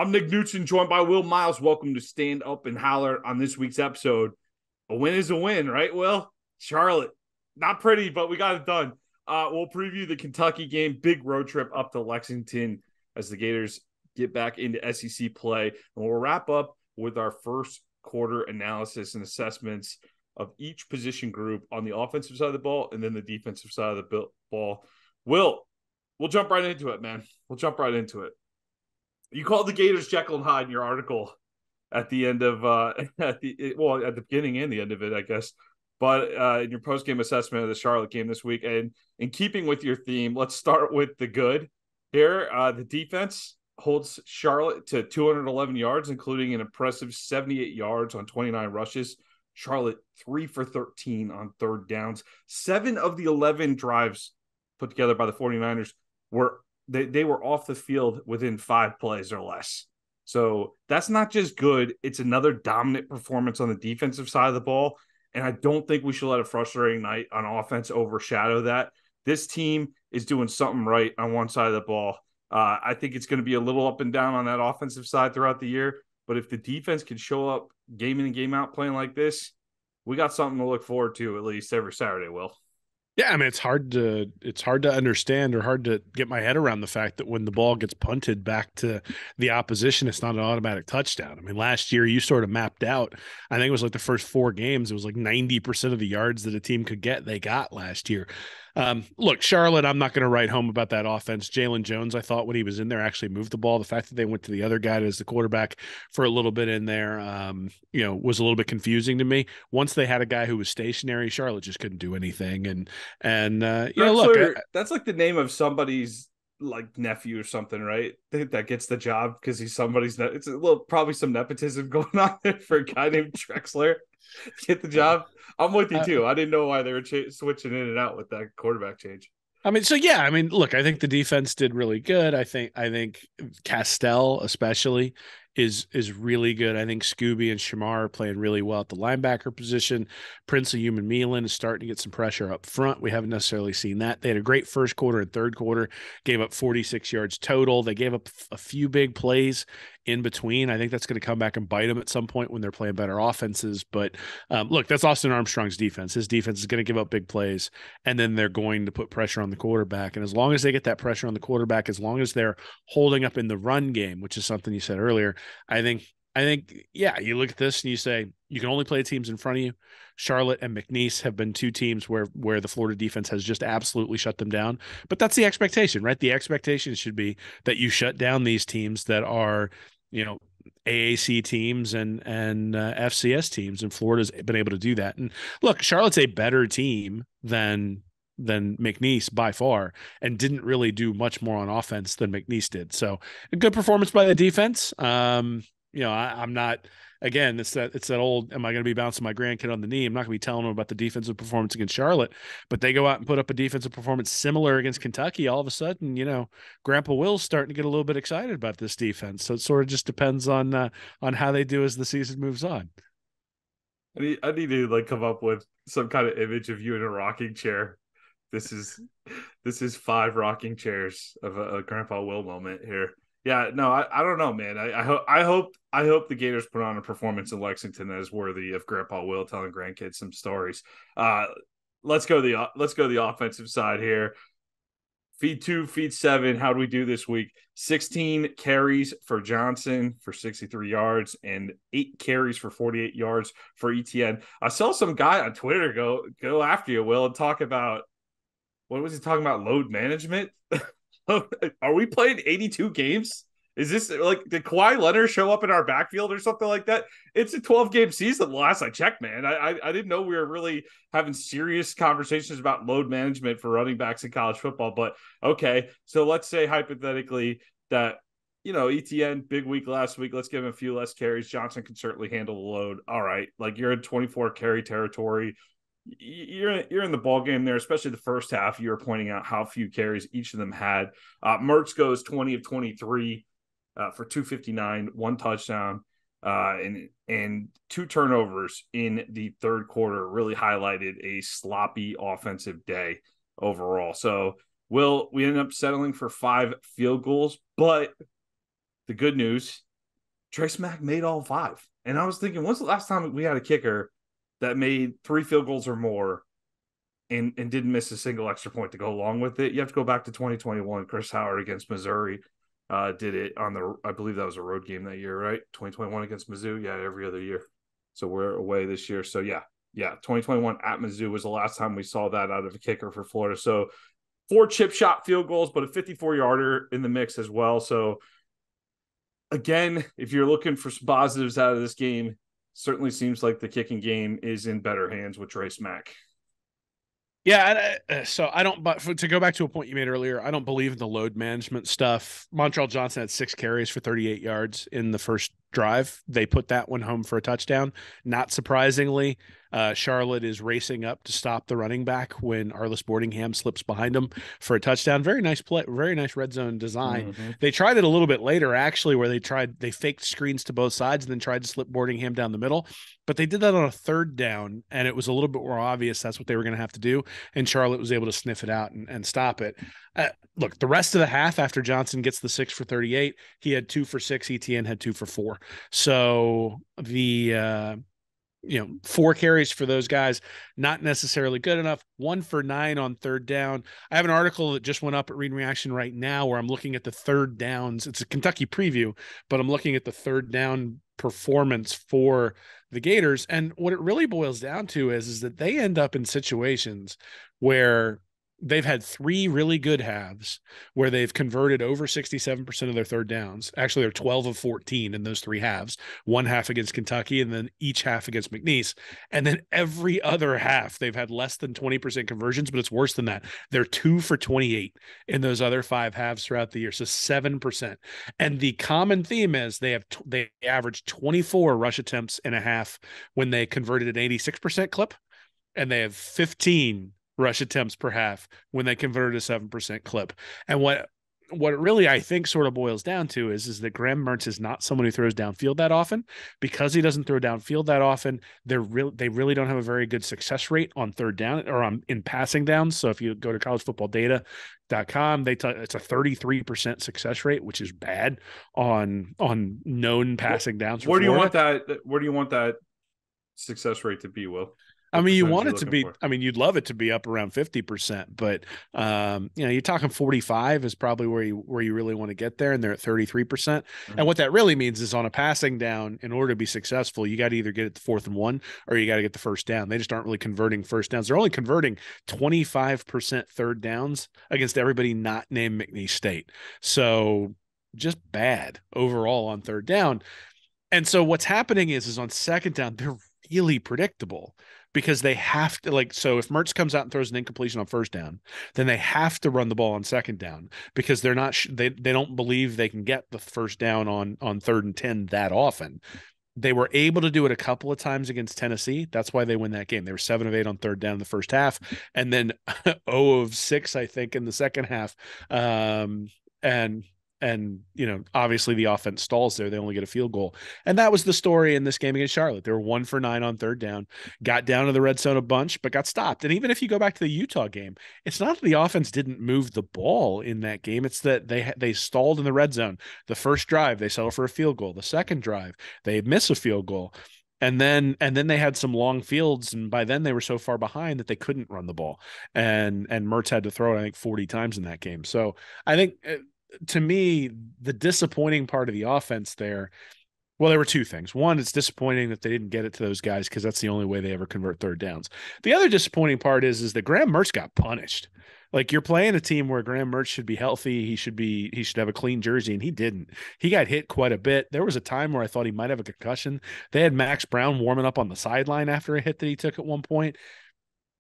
I'm Nick Knudsen, joined by Will Miles. Welcome to Stand Up and Holler. On this week's episode, a win is a win, right, Will? Charlotte, not pretty, but we got it done. We'll preview the Kentucky game, big road trip up to Lexington as the Gators get back into SEC play. And we'll wrap up with our first quarter analysis and assessments of each position group on the offensive side of the ball and then the defensive side of the ball. Will, we'll jump right into it, man. We'll jump right into it. You called the Gators Jekyll and Hyde in your article at the end of at the beginning and the end of it, I guess. But in your post-game assessment of the Charlotte game this week, and in keeping with your theme, let's start with the good here. The defense holds Charlotte to 211 yards, including an impressive 78 yards on 29 rushes. Charlotte 3 for 13 on third downs. 7 of the 11 drives put together by the 49ers were they were off the field within 5 plays or less. So that's not just good. It's another dominant performance on the defensive side of the ball. And I don't think we should let a frustrating night on offense overshadow that. This team is doing something right on one side of the ball. I think it's going to be a little up and down on that offensive side throughout the year. But if the defense can show up game in and game out playing like this, we got something to look forward to at least every Saturday, Will. Yeah, I mean, it's hard to understand or hard to get my head around the fact that when the ball gets punted back to the opposition, it's not an automatic touchdown. I mean, last year you sort of mapped out, I think it was like the first 4 games, it was like 90% of the yards that a team could get, they got last year. Look, Charlotte, I'm not going to write home about that offense. Jalen Jones, I thought when he was in there, actually moved the ball. The fact that they went to the other guy as the quarterback for a little bit in there, was a little bit confusing to me. Once they had a guy who was stationary, Charlotte just couldn't do anything. And look, that's like the name of somebody's like nephew or something, right? That gets the job because he's somebody's. It's a little probably some nepotism going on there for a guy named Drexler to get the job. I'm with you too. I didn't know why they were switching in and out with that quarterback change. I mean, so yeah, I mean, look, I think the defense did really good. I think Castell especially is really good. I think Scooby and Shamar are playing really well at the linebacker position. Prince of Human Milan is starting to get some pressure up front. We haven't necessarily seen that. They had a great first quarter and third quarter, gave up 46 yards total. They gave up a few big plays in between. I think that's going to come back and bite them at some point when they're playing better offenses. But look, that's Austin Armstrong's defense. His defense is going to give up big plays, and then they're going to put pressure on the quarterback. And as long as they get that pressure on the quarterback, as long as they're holding up in the run game, which is something you said earlier, I think, yeah, you look at this and you say, you can only play teams in front of you. Charlotte and McNeese have been 2 teams where the Florida defense has just absolutely shut them down. But that's the expectation, right? The expectation should be that you shut down these teams that are, AAC teams and FCS teams, and Florida's been able to do that. And look, Charlotte's a better team than McNeese by far, and didn't really do much more on offense than McNeese did. So a good performance by the defense. I'm not, again, it's that old, am I going to be bouncing my grandkid on the knee? I'm not going to be telling them about the defensive performance against Charlotte, but they go out and put up a defensive performance similar against Kentucky. All of a sudden, Grandpa Will's starting to get a little bit excited about this defense. So it sort of just depends on how they do as the season moves on. I need to like come up with some kind of image of you in a rocking chair. This is 5 rocking chairs of a Grandpa Will moment here. Yeah, no, I don't know, man. I hope the Gators put on a performance in Lexington that is worthy of Grandpa Will telling grandkids some stories. Let's go the offensive side here. Feed 2, feed 7. How do we do this week? 16 carries for Johnson for 63 yards and 8 carries for 48 yards for ETN. I saw some guy on Twitter go after you, Will, and talk about, what was he talking about? Load management? Are we playing 82 games? Is this like, did Kawhi Leonard show up in our backfield or something like that? It's a 12-game season last I checked, man. I didn't know we were really having serious conversations about load management for running backs in college football. But okay, so let's say hypothetically that, ETN, big week last week. Let's give him a few less carries. Johnson can certainly handle the load. All right, like you're in 24 carry territory. You're in the ball game there, especially the first half. You were pointing out how few carries each of them had. Mertz goes 20 of 23 for 259, 1 touchdown, and 2 turnovers in the third quarter. Really highlighted a sloppy offensive day overall. So we ended up settling for 5 field goals, but the good news Trace Mack made all 5. And I was thinking, when's the last time we had a kicker that made 3 field goals or more and didn't miss a single extra point to go along with it? You have to go back to 2021. Chris Howard against Missouri did it on I believe that was a road game that year, right? 2021 against Mizzou. Yeah, every other year. So we're away this year. So yeah, 2021 at Mizzou was the last time we saw that out of a kicker for Florida. So 4 chip shot field goals, but a 54-yarder in the mix as well. So again, if you're looking for some positives out of this game, certainly seems like the kicking game is in better hands with Trace Mack. Yeah, so I don't. But to go back to a point you made earlier, I don't believe in the load management stuff. Montreal Johnson had 6 carries for 38 yards in the first drive. They put that one home for a touchdown. Not surprisingly, Charlotte is racing up to stop the running back when Arlis Boardingham slips behind him for a touchdown. Very nice play, very nice red zone design. Mm-hmm. They tried it a little bit later, actually, where they faked screens to both sides and then tried to slip Boardingham down the middle. But they did that on a 3rd down, and it was a little bit more obvious that's what they were going to have to do. And Charlotte was able to sniff it out and stop it. Look, the rest of the half after Johnson gets the 6 for 38, he had 2 for 6. ETN had 2 for 4. So the 4 carries for those guys, not necessarily good enough. 1 for 9 on 3rd down. I have an article that just went up at Read and Reaction right now where I'm looking at the 3rd downs. It's a Kentucky preview, but I'm looking at the 3rd down performance for the Gators. And what it really boils down to is that they end up in situations where they've had 3 really good halves where they've converted over 67% of their 3rd downs. Actually, they're 12 of 14 in those 3 halves, 1 half against Kentucky and then each half against McNeese. And then every other half, they've had less than 20% conversions, but it's worse than that. They're 2 for 28 in those other 5 halves throughout the year. So 7%. And the common theme is they average 24 rush attempts in a half when they converted an 86% clip, and they have 15 rush attempts per half when they converted a 7% clip. And what it really, I think, sort of boils down to is that Graham Mertz is not someone who throws downfield that often. Because he doesn't throw downfield that often, they really don't have a very good success rate on 3rd down or in passing downs. So if you go to collegefootballdata.com, it's a 33% success rate, which is bad on known passing downs. Where do you want that success rate to be, Will? I mean, you want it to be, you'd love it to be up around 50%, but, you're talking 45 is probably where you really want to get there. And they're at 33%. Mm-hmm. And what that really means is on a passing down, in order to be successful, you got to either get it to 4th and 1, or you got to get the 1st down. They just aren't really converting first downs. They're only converting 25% 3rd downs against everybody not named McNeese State. So just bad overall on 3rd down. And so what's happening is on 2nd down, they're really predictable, because they have to, so if Mertz comes out and throws an incompletion on 1st down, then they have to run the ball on 2nd down, because they're not, they don't believe they can get the 1st down on 3rd and 10 that often. They were able to do it a couple of times against Tennessee. That's why they win that game. They were 7 of 8 on 3rd down in the first half, and then 0 of 6, I think, in the second half. And obviously the offense stalls there. They only get a field goal. And that was the story in this game against Charlotte. They were 1 for 9 on 3rd down, got down to the red zone a bunch, but got stopped. And even if you go back to the Utah game, it's not that the offense didn't move the ball in that game. It's that they stalled in the red zone. The first drive, they settle for a field goal. The second drive, they miss a field goal. And then they had some long fields, and by then they were so far behind that they couldn't run the ball. And Mertz had to throw it, I think, 40 times in that game. So I think, to me, the disappointing part of the offense there, well, there were 2 things. One, it's disappointing that they didn't get it to those guys, because that's the only way they ever convert 3rd downs. The other disappointing part is that Graham Mertz got punished. Like, you're playing a team where Graham Mertz should be healthy. He should have a clean jersey, and he didn't. He got hit quite a bit. There was a time where I thought he might have a concussion. They had Max Brown warming up on the sideline after a hit that he took at one point.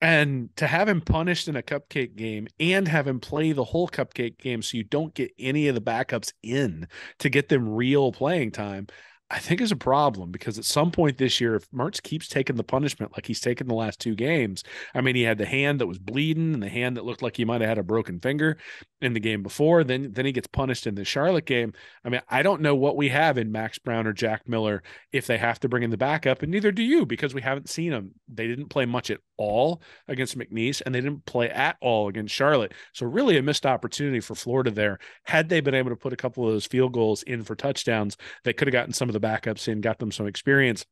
And to have him punished in a cupcake game and have him play the whole cupcake game so you don't get any of the backups in to get them real playing time, I think is a problem, because at some point this year, if Mertz keeps taking the punishment like he's taken the last 2 games, he had the hand that was bleeding and the hand that looked like he might have had a broken finger. in the game before. Then he gets punished in the Charlotte game. I mean, I don't know what we have in Max Brown or Jack Miller if they have to bring in the backup, and neither do you, because we haven't seen them. They didn't play much at all against McNeese, and they didn't play at all against Charlotte. So really a missed opportunity for Florida there. Had they been able to put a couple of those field goals in for touchdowns, they could have gotten some of the backups in, got them some experience,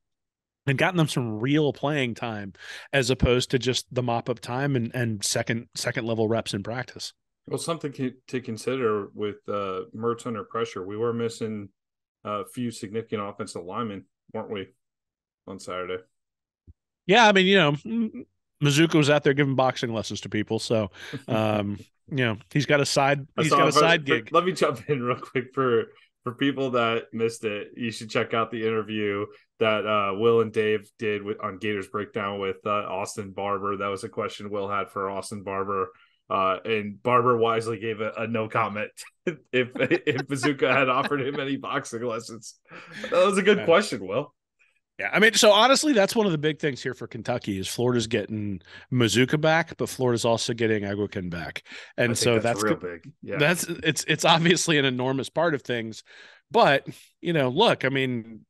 and gotten them some real playing time as opposed to just the mop up time and second level reps in practice. Well, something to consider with Mertz under pressure. We were missing a few significant offensive linemen, weren't we, on Saturday? Yeah, I mean, Mazuka was out there giving boxing lessons to people, so he's got a side gig. Let me jump in real quick for people that missed it. You should check out the interview that Will and Dave did on Gators Breakdown with Austin Barber. That was a question Will had for Austin Barber. And Barber wisely gave a no comment if Bazooka had offered him any boxing lessons. That was a good question, Will. Yeah, I mean, so honestly, that's one of the big things here for Kentucky is Florida's getting Mazuka back, but Florida's also getting Egwekin back, and so that's real big. Yeah, it's obviously an enormous part of things, but look, I mean,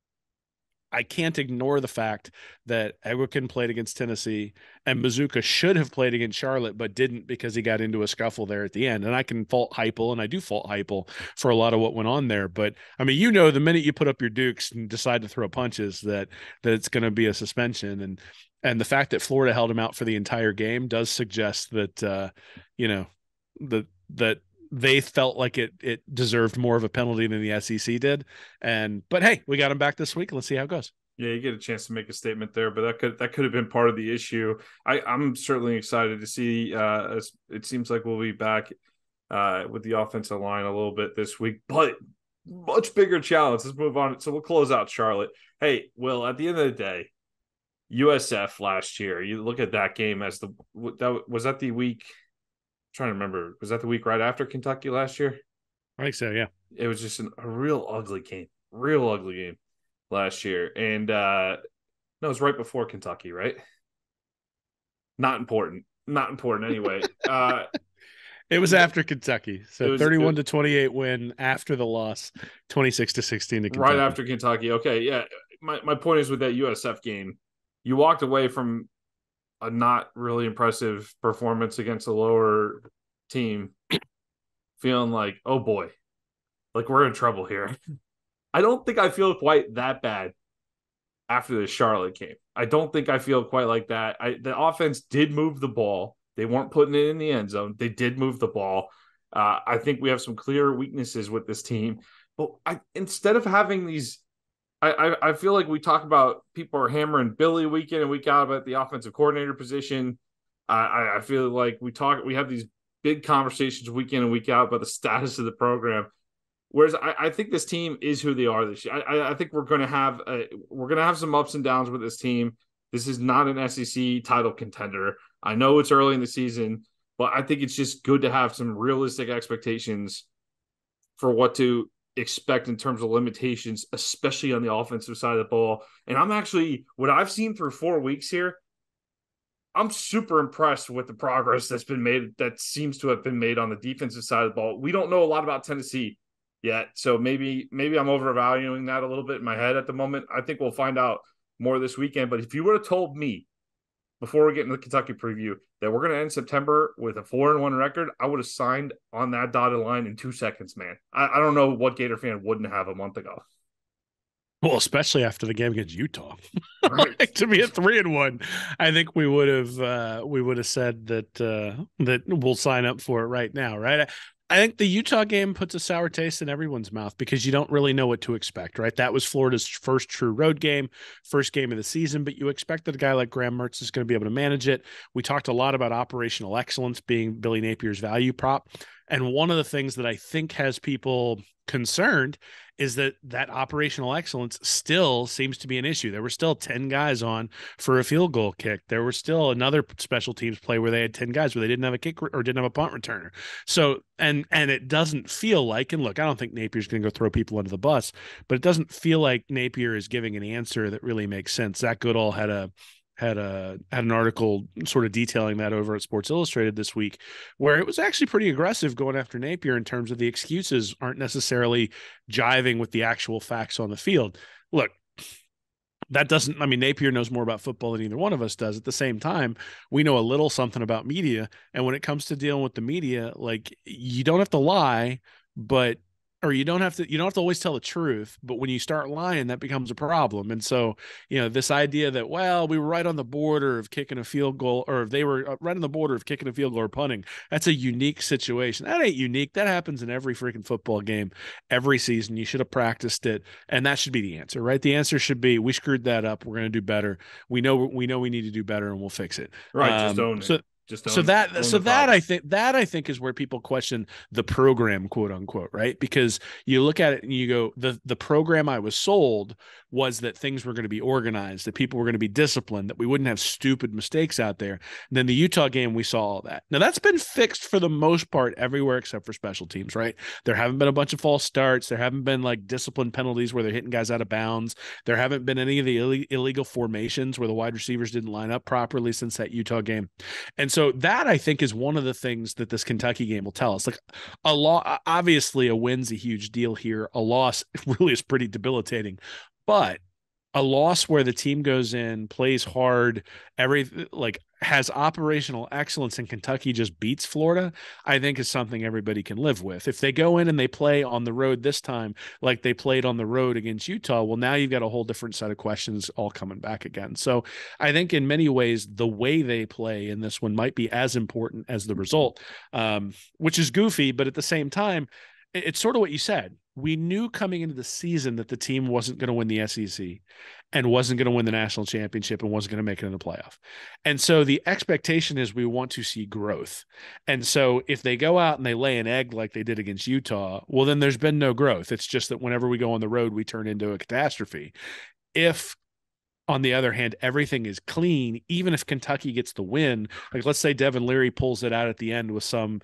I can't ignore the fact that Egwekin played against Tennessee and Mazuka should have played against Charlotte, but didn't because he got into a scuffle there at the end. And I can fault Heupel, and I do fault Heupel for a lot of what went on there. But I mean, the minute you put up your dukes and decide to throw punches, that it's going to be a suspension. And the fact that Florida held him out for the entire game does suggest that that they felt like it deserved more of a penalty than the SEC did. But hey, we got him back this week. Let's see how it goes. Yeah, you get a chance to make a statement there, but that could have been part of the issue. I'm certainly excited to see. It seems like we'll be back with the offensive line a little bit this week, but much bigger challenge. Let's move on. So we'll close out Charlotte. Hey, Will, at the end of the day, USF last year, you look at that game as was that the week? Trying to remember, was that the week right after Kentucky last year? I think so, yeah. It was just a real ugly game last year. And no, it was right before Kentucky, right? Not important anyway. It was after Kentucky. So 31-28 win after the loss, 26-16 to Kentucky. Right after Kentucky. Okay, yeah. My point is with that USF game, you walked away from a not really impressive performance against a lower team feeling like, oh boy, like we're in trouble here. I don't think I feel quite that bad after the Charlotte game. I don't think I feel quite like that. The offense did move the ball. They weren't putting it in the end zone. They did move the ball. I think we have some clear weaknesses with this team. But instead of having these, I feel like we talk about people are hammering Billy week in and week out about the offensive coordinator position. I feel like we have these big conversations week in and week out about the status of the program. Whereas I think this team is who they are this year. I think we're going to have some ups and downs with this team. This is not an SEC title contender. I know it's early in the season, but I think it's just good to have some realistic expectations for what to expect in terms of limitations, especially on the offensive side of the ball. And what I've seen through 4 weeks here, I'm super impressed with the progress that's been made, that seems to have been made on the defensive side of the ball. We don't know a lot about Tennessee yet, so maybe I'm overvaluing that a little bit in my head at the moment. I think we'll find out more this weekend. But if you would have told me before we get into the Kentucky preview that we're going to end September with a 4-1 record, I would have signed on that dotted line in 2 seconds, man. I don't know what Gator fan wouldn't have a month ago. Well, especially after the game against Utah, right. To be at 3-1, I think we would have said that we'll sign up for it right now, right? I think the Utah game puts a sour taste in everyone's mouth because you don't really know what to expect, right? That was Florida's first true road game, first game of the season, but you expect that a guy like Graham Mertz is going to be able to manage it. We talked a lot about operational excellence being Billy Napier's value prop. And one of the things that I think has people concerned is that operational excellence still seems to be an issue. There were still 10 guys on for a field goal kick. There were still another special teams play where they had 10 guys where they didn't have a kick or didn't have a punt returner. So, and it doesn't feel like, and look, I don't think Napier's going to go throw people under the bus, but it doesn't feel like Napier is giving an answer that really makes sense. Zach Goodall had had an article sort of detailing that over at Sports Illustrated this week, where it was actually pretty aggressive going after Napier in terms of the excuses aren't necessarily jiving with the actual facts on the field. Look, that doesn't, I mean, Napier knows more about football than either one of us does. At the same time, we know a little something about media. And when it comes to dealing with the media, like, you don't have to lie, but, or you don't have to always tell the truth, but when you start lying, that becomes a problem. And so, this idea that, well, we were right on the border of kicking a field goal, or they were right on the border of kicking a field goal or punting, that's a unique situation. That ain't unique. That happens in every freaking football game every season. You should have practiced it. And that should be the answer, right? The answer should be, we screwed that up. We're going to do better. We know we need to do better, and we'll fix it. Right. Just own it. So Just so own that own so the that problem. I think is where people question the program, quote unquote, right? Because you look at it and you go, the program I was sold was that things were going to be organized, that people were going to be disciplined, that we wouldn't have stupid mistakes out there. And then the Utah game, we saw all that. Now that's been fixed for the most part everywhere except for special teams, right? There haven't been a bunch of false starts. There haven't been like discipline penalties where they're hitting guys out of bounds. There haven't been any of the illegal formations where the wide receivers didn't line up properly since that Utah game. And so that, I think, is one of the things that this Kentucky game will tell us. Like, obviously a win's a huge deal here. A loss really is pretty debilitating, but a loss where the team goes in, plays hard, has operational excellence, and Kentucky just beats Florida, I think is something everybody can live with. If they go in and they play on the road this time like they played on the road against Utah, well, now you've got a whole different set of questions all coming back again. So I think in many ways, the way they play in this one might be as important as the result, which is goofy, but at the same time, it's sort of what you said. We knew coming into the season that the team wasn't going to win the SEC and wasn't going to win the national championship and wasn't going to make it in the playoff. And so the expectation is we want to see growth. And so if they go out and they lay an egg like they did against Utah, well, then there's been no growth. It's just that whenever we go on the road, we turn into a catastrophe. If, on the other hand, everything is clean, even if Kentucky gets the win, like let's say Devin Leary pulls it out at the end with some,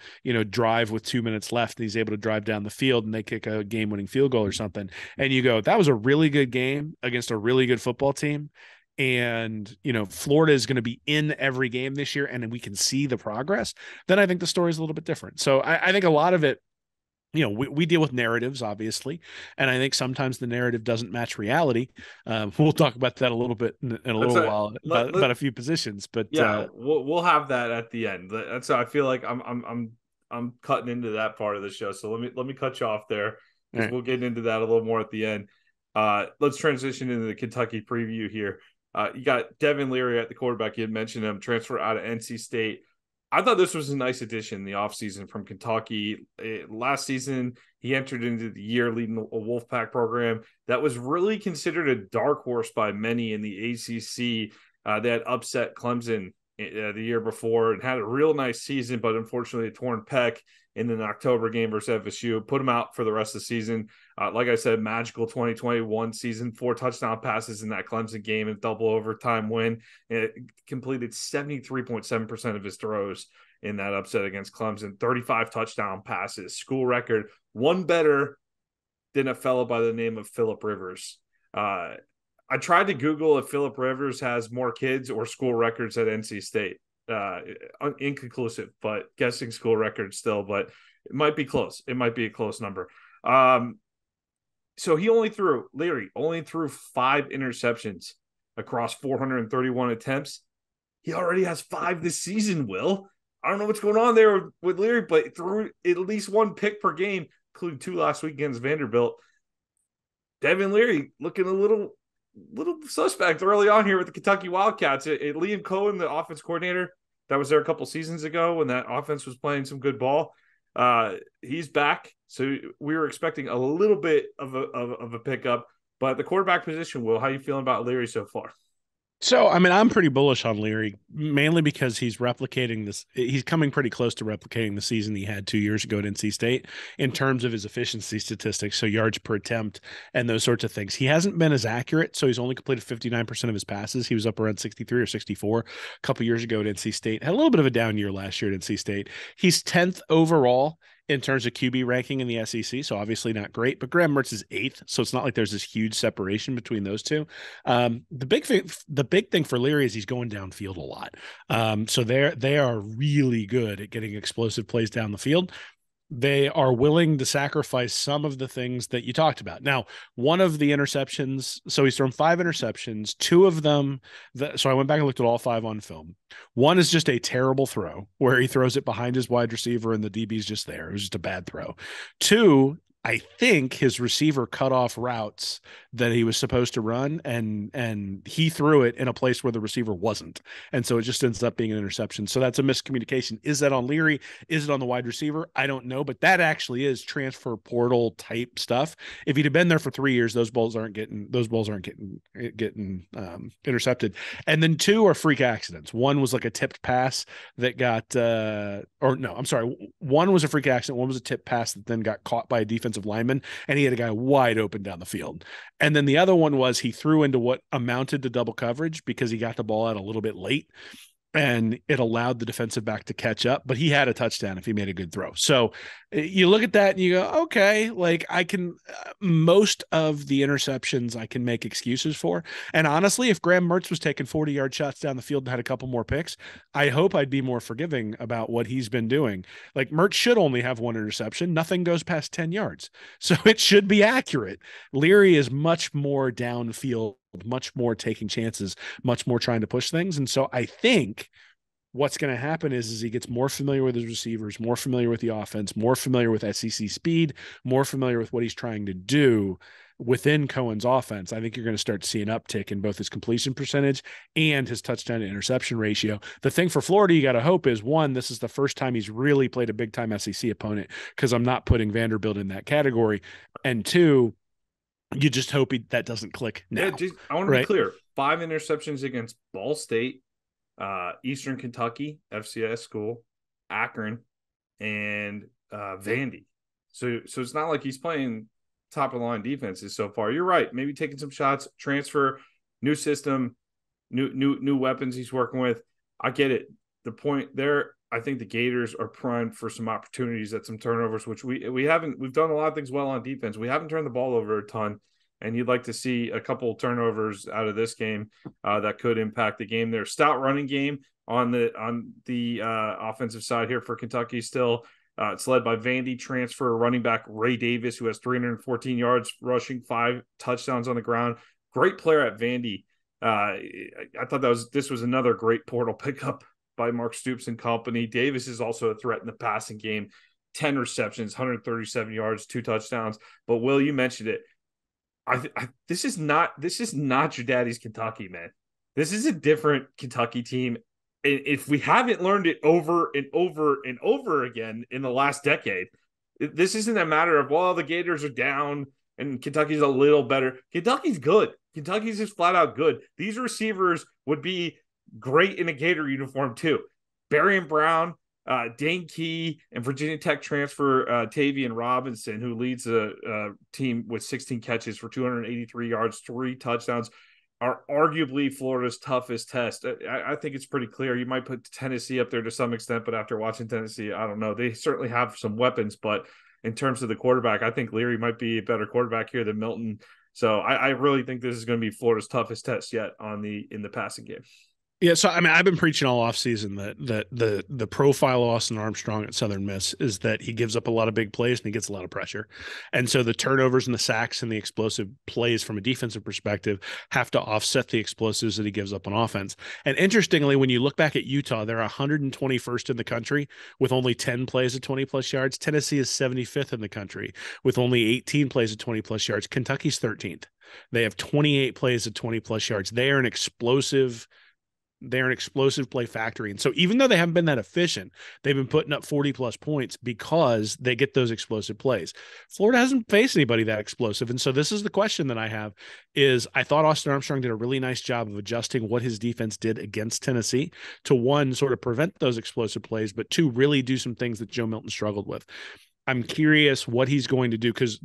drive with 2 minutes left, and he's able to drive down the field and they kick a game-winning field goal or something. And you go, that was a really good game against a really good football team. And, Florida is going to be in every game this year, and we can see the progress. Then I think the story is a little bit different. So I think a lot of it, we deal with narratives, obviously, and I think sometimes the narrative doesn't match reality. We'll talk about that a little bit in a That's little while about a few positions, but yeah, we'll have that at the end. That's I feel like I'm cutting into that part of the show. So let me cut you off there because right. we'll get into that a little more at the end. Let's transition into the Kentucky preview here. You got Devin Leary at the quarterback. You had mentioned him, transfer out of NC State. I thought this was a nice addition in the offseason from Kentucky. Last season, he entered into the year leading a Wolfpack program that was really considered a dark horse by many in the ACC. They had upset Clemson the year before and had a real nice season, but unfortunately a torn pec in an October game versus FSU. Put him out for the rest of the season. Like I said, magical 2021 season, 4 touchdown passes in that Clemson game and double overtime win. It completed 73.7% of his throws in that upset against Clemson. 35 touchdown passes, school record, one better than a fellow by the name of Phillip Rivers. I tried to Google if Phillip Rivers has more kids or school records at NC State. Inconclusive, but guessing school records still, but it might be close. It might be a close number. So Leary only threw 5 interceptions across 431 attempts. He already has 5 this season, Will. I don't know what's going on there with Leary, but threw at least 1 pick per game, including 2 last week against Vanderbilt. Devin Leary looking a little suspect early on here with the Kentucky Wildcats. Liam Cohen, the offense coordinator, that was there a couple seasons ago when that offense was playing some good ball. He's back, so we were expecting a little bit of a pickup. But the quarterback position, Will, how are you feeling about Leary so far? So, I mean, I'm pretty bullish on Leary, mainly because he's replicating this. He's coming pretty close to replicating the season he had 2 years ago at NC State in terms of his efficiency statistics, so yards per attempt and those sorts of things. He hasn't been as accurate, so he's only completed 59% of his passes. He was up around 63 or 64 a couple years ago at NC State. Had a little bit of a down year last year at NC State. He's 10th overall in terms of QB ranking in the SEC. So obviously not great, but Graham Mertz is 8th. So it's not like there's this huge separation between those two. The big thing for Leary is he's going downfield a lot. So they are really good at getting explosive plays down the field. They are willing to sacrifice some of the things that you talked about. Now, one of the interceptions, so he's thrown 5 interceptions, 2 of them, so I went back and looked at all 5 on film. One is just a terrible throw where he throws it behind his wide receiver and the DB's just there. It was just a bad throw. 2, I think his receiver cut off routes that he was supposed to run, and he threw it in a place where the receiver wasn't. And so it just ends up being an interception. So that's a miscommunication. Is that on Leary? Is it on the wide receiver? I don't know, but that actually is transfer portal type stuff. If he'd have been there for 3 years, those balls aren't getting intercepted. And then 2 are freak accidents. One was like a tipped pass that got, one was a freak accident. One was a tipped pass that then got caught by a defensive lineman, and he had a guy wide open down the field. And then the other one was he threw into what amounted to double coverage because he got the ball out a little bit late, and it allowed the defensive back to catch up, but he had a touchdown if he made a good throw. So you look at that and you go, okay, like I can, most of the interceptions I can make excuses for. And honestly, if Graham Mertz was taking 40-yard shots down the field and had a couple more picks, I hope I'd be more forgiving about what he's been doing. Like Mertz should only have 1 interception. Nothing goes past 10 yards. So it should be accurate. Leary is much more downfield, much more taking chances, much more trying to push things. And so I think what's going to happen is he gets more familiar with his receivers, more familiar with the offense, more familiar with SEC speed, more familiar with what he's trying to do within Cohen's offense. I think you're going to start to see an uptick in both his completion percentage and his touchdown to interception ratio. The thing for Florida, you got to hope is, one, this is the first time he's really played a big time SEC opponent, because I'm not putting Vanderbilt in that category. And 2, you just hope that doesn't click now. Yeah, I want to be clear. 5 interceptions against Ball State, Eastern Kentucky, FCS school, Akron, and Vandy. So it's not like he's playing top of the line defenses so far. You're right. Maybe taking some shots, transfer, new system, new weapons he's working with. I get it. The point there, I think the Gators are primed for some opportunities at some turnovers, which we haven't. We've done a lot of things well on defense. We haven't turned the ball over a ton, and you'd like to see a couple of turnovers out of this game that could impact the game. Their stout running game on the offensive side here for Kentucky still. It's led by Vandy transfer running back Ray Davis, who has 314 yards rushing, 5 touchdowns on the ground. Great player at Vandy. I thought this was another great portal pickup by Mark Stoops and company. Davis is also a threat in the passing game. 10 receptions, 137 yards, 2 touchdowns. But Will, you mentioned it. This is not your daddy's Kentucky, man. This is a different Kentucky team. If we haven't learned it over and over and over again in the last decade, this isn't a matter of, well, the Gators are down and Kentucky's a little better. Kentucky's good. Kentucky's just flat out good. These receivers would be great in a Gator uniform too. Barian Brown, Dane Key, and Virginia Tech transfer Tavian Robinson, who leads a team with 16 catches for 283 yards, 3 touchdowns, are arguably Florida's toughest test. I think it's pretty clear. You might put Tennessee up there to some extent, but after watching Tennessee, I don't know. They certainly have some weapons, but in terms of the quarterback, I think Leary might be a better quarterback here than Milton. So I really think this is going to be Florida's toughest test yet in the passing game. Yeah, so I mean, I've been preaching all offseason that the profile of Austin Armstrong at Southern Miss is that he gives up a lot of big plays and he gets a lot of pressure. And so the turnovers and the sacks and the explosive plays from a defensive perspective have to offset the explosives that he gives up on offense. And interestingly, when you look back at Utah, they're 121st in the country with only 10 plays of 20-plus yards. Tennessee is 75th in the country with only 18 plays of 20-plus yards. Kentucky's 13th. They have 28 plays of 20-plus yards. They're an explosive play factory. And so even though they haven't been that efficient, they've been putting up 40-plus points because they get those explosive plays. Florida hasn't faced anybody that explosive. And so this is the question that I have is I thought Austin Armstrong did a really nice job of adjusting what his defense did against Tennessee to, 1, sort of prevent those explosive plays, but 2, really do some things that Joe Milton struggled with. I'm curious what he's going to do, because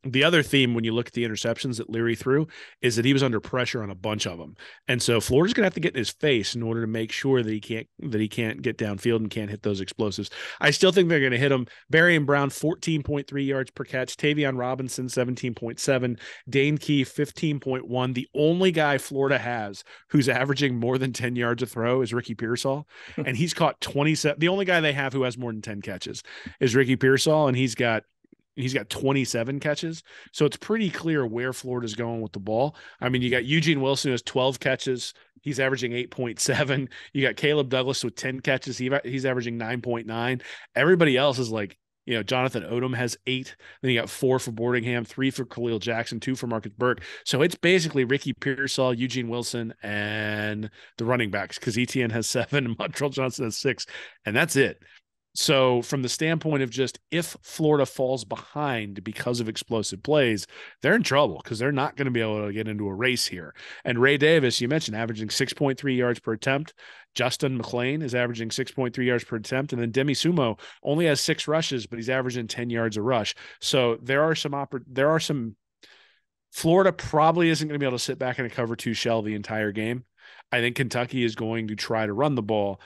the other theme when you look at the interceptions that Leary threw is that he was under pressure on a bunch of them, and so Florida's going to have to get in his face in order to make sure that he can't get downfield and can't hit those explosives. I still think they're going to hit him. Barry and Brown 14.3 yards per catch, Tavion Robinson 17.7, Dane Key 15.1. The only guy Florida has who's averaging more than 10 yards a throw is Ricky Pearsall, and he's caught 27. The only guy they have who has more than 10 catches is Ricky Pearsall, and he's got 27 catches. So it's pretty clear where Florida's going with the ball. I mean, you got Eugene Wilson who has 12 catches. He's averaging 8.7. You got Caleb Douglas with 10 catches. He's averaging 9.9. Everybody else is like, Jonathan Odom has 8. Then you got 4 for Boardingham, 3 for Khalil Jackson, 2 for Marcus Burke. So it's basically Ricky Pearsall, Eugene Wilson, and the running backs, because ETN has 7 and Montreal Johnson has 6. And that's it. So from the standpoint of just if Florida falls behind because of explosive plays, they're in trouble, because they're not going to be able to get into a race here. And Ray Davis, you mentioned, averaging 6.3 yards per attempt. Justin McLean is averaging 6.3 yards per attempt. And then Demi Sumo only has 6 rushes, but he's averaging 10 yards a rush. So there are some Florida probably isn't going to be able to sit back in a cover 2 shell the entire game. I think Kentucky is going to try to run the ball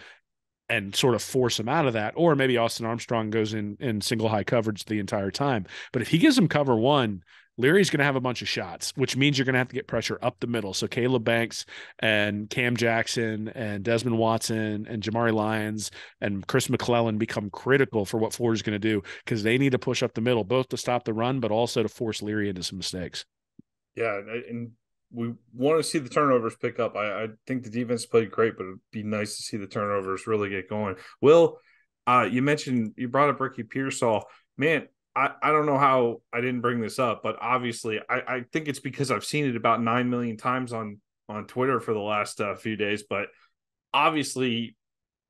and sort of force him out of that. Or maybe Austin Armstrong goes in single high coverage the entire time. But if he gives him cover 1, Leary's going to have a bunch of shots, which means you're going to have to get pressure up the middle. So Caleb Banks and Cam Jackson and Desmond Watson and Jamari Lyons and Chris McClellan become critical for what Florida's going to do, because they need to push up the middle, both to stop the run, but also to force Leary into some mistakes. Yeah, and we want to see the turnovers pick up. I think the defense played great, but it'd be nice to see the turnovers really get going. Will, you brought up Ricky Pearsall. Man, I don't know how I didn't bring this up, but obviously I think it's because I've seen it about 9 million times on Twitter for the last few days. But obviously,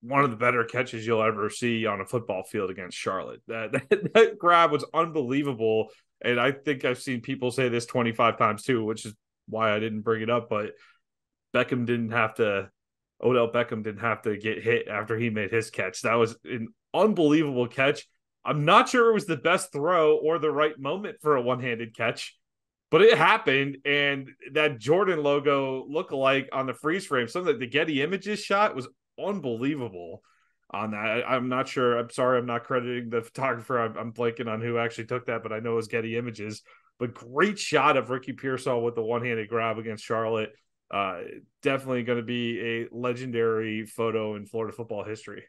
one of the better catches you'll ever see on a football field against Charlotte. That grab was unbelievable. And I think I've seen people say this 25 times too, which is why I didn't bring it up. But Odell Beckham didn't have to get hit after he made his catch. That was an unbelievable catch. I'm not sure it was the best throw or the right moment for a one-handed catch, but it happened. And that Jordan logo lookalike on the freeze frame, something that the Getty Images shot, was unbelievable on that. I'm not sure. I'm sorry, I'm not crediting the photographer. I'm blanking on who actually took that, but I know it was Getty Images. But great shot of Ricky Pearsall with the one-handed grab against Charlotte. Definitely going to be a legendary photo in Florida football history.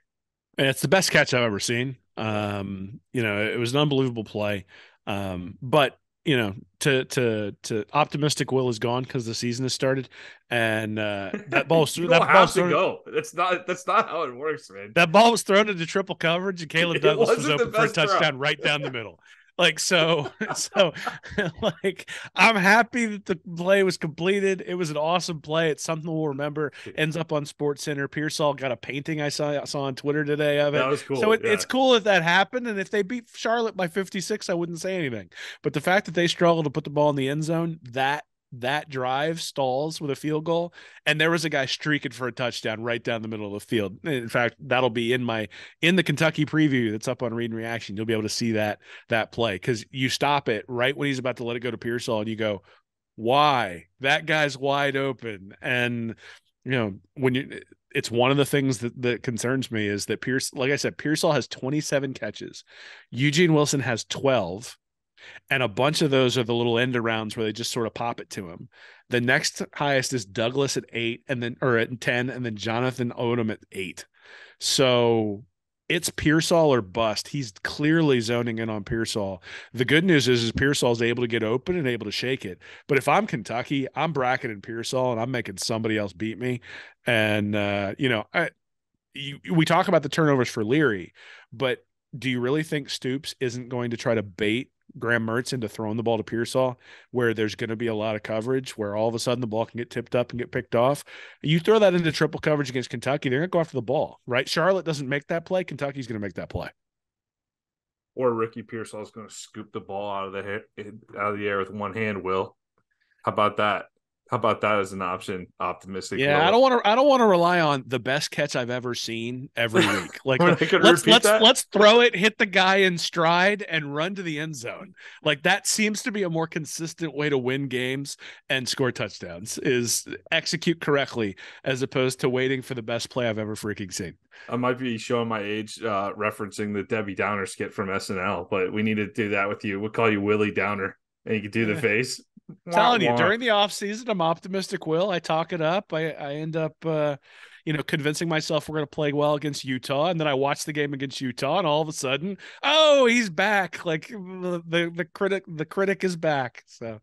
And it's the best catch I've ever seen. It was an unbelievable play. But to optimistic Will is gone because the season has started, and that ball was you don't have to go. That's not how it works, man. That ball was thrown into triple coverage, and Caleb Douglas was open for a touchdown throw. right down the middle. So I'm happy that the play was completed. It was an awesome play. It's something we'll remember. Ends up on SportsCenter. Pearsall got a painting I saw on Twitter today of it. That was cool. So it's cool that happened. And if they beat Charlotte by 56, I wouldn't say anything. But the fact that they struggled to put the ball in the end zone, that drive stalls with a field goal, and there was a guy streaking for a touchdown right down the middle of the field. In fact, that'll be in the Kentucky preview that's up on Read and Reaction. You'll be able to see that play, because you stop it right when he's about to let it go to Pearsall, and you go, why? That guy's wide open. And it's one of the things that concerns me is that like I said, Pearsall has 27 catches. Eugene Wilson has 12. And a bunch of those are the little end arounds where they just sort of pop it to him. The next highest is Douglas at 8, or at 10, and then Jonathan Odom at 8. So it's Pearsall or bust. He's clearly zoning in on Pearsall. The good news is Pearsall's able to get open and able to shake it. But if I'm Kentucky, I'm bracketing Pearsall and I'm making somebody else beat me. And we talk about the turnovers for Leary, but do you really think Stoops isn't going to try to bait Graham Mertz into throwing the ball to Pearsall, where there's going to be a lot of coverage, where all of a sudden the ball can get tipped up and get picked off? You throw that into triple coverage against Kentucky, they're going to go after the ball, right? Charlotte doesn't make that play. Kentucky's going to make that play. Or Ricky Pearsall is going to scoop the ball out of the air with one hand, Will. How about that? How about that as an option? Optimistic, Yeah, Will. I don't want to rely on the best catch I've ever seen every week. Like When I could repeat that. let's throw it, hit the guy in stride and run to the end zone. Like that seems to be a more consistent way to win games and score touchdowns is execute correctly as opposed to waiting for the best play I've ever freaking seen. I might be showing my age, referencing the Debbie Downer skit from SNL, but we need to do that with you. We'll call you Willie Downer, and you can do the Eh. face. Wah, Telling you, wah. during the off season, I'm optimistic. Will I talk it up? I end up, convincing myself we're going to play well against Utah, and then I watch the game against Utah, and all of a sudden, oh, he's back! Like the critic is back. So, yeah,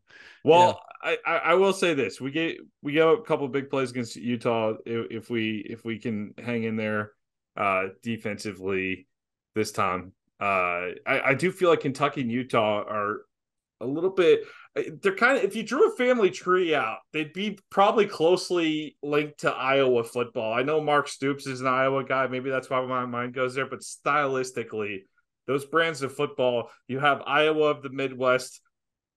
Well, I will say this: we get a couple of big plays against Utah if we can hang in there defensively this time. I do feel like Kentucky and Utah are a little bit. They're kind of, if you drew a family tree out, they'd be probably closely linked to Iowa football. I know Mark Stoops is an Iowa guy. Maybe that's why my mind goes there. But stylistically, those brands of football, you have Iowa of the Midwest,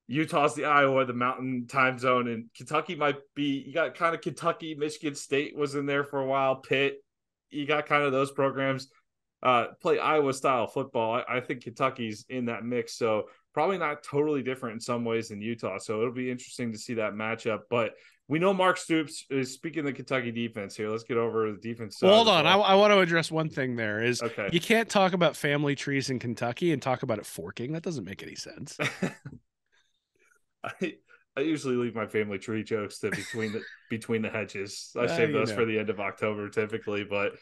Utah's the Iowa, the Mountain Time Zone, and Kentucky might be. You got kind of Kentucky, Michigan State was in there for a while. Pitt, you got kind of those programs. Play Iowa style football. I think Kentucky's in that mix, so probably not totally different in some ways than Utah. So it'll be interesting to see that matchup. But we know Mark Stoops is speaking the Kentucky defense here. Let's get over the defense side. well, hold on. I want to address one thing. There is Okay. you can't talk about family trees in Kentucky and talk about it forking. That doesn't make any sense. I usually leave my family tree jokes to between the hedges. I save those for the end of October typically, but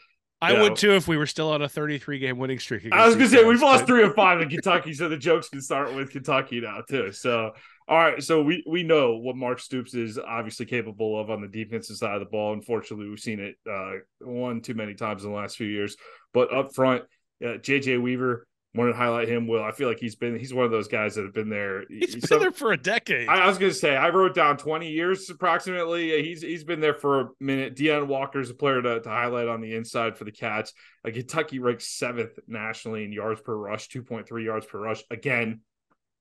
I would too if we were still on a 33 game winning streak. I was gonna say we've lost 3 of 5 in Kentucky, so the jokes can start with Kentucky now too. So all right, so we know what Mark Stoops is obviously capable of on the defensive side of the ball. Unfortunately, we've seen it one too many times in the last few years. But up front, JJ Weaver, wanted to highlight him. Will, I feel like he's one of those guys that have been there. He's been there for a decade. I was going to say, I wrote down 20 years approximately. He's been there for a minute. Deion Walker's a player to highlight on the inside for the Cats. Kentucky ranks 7th nationally in yards per rush, 2.3 yards per rush. Again,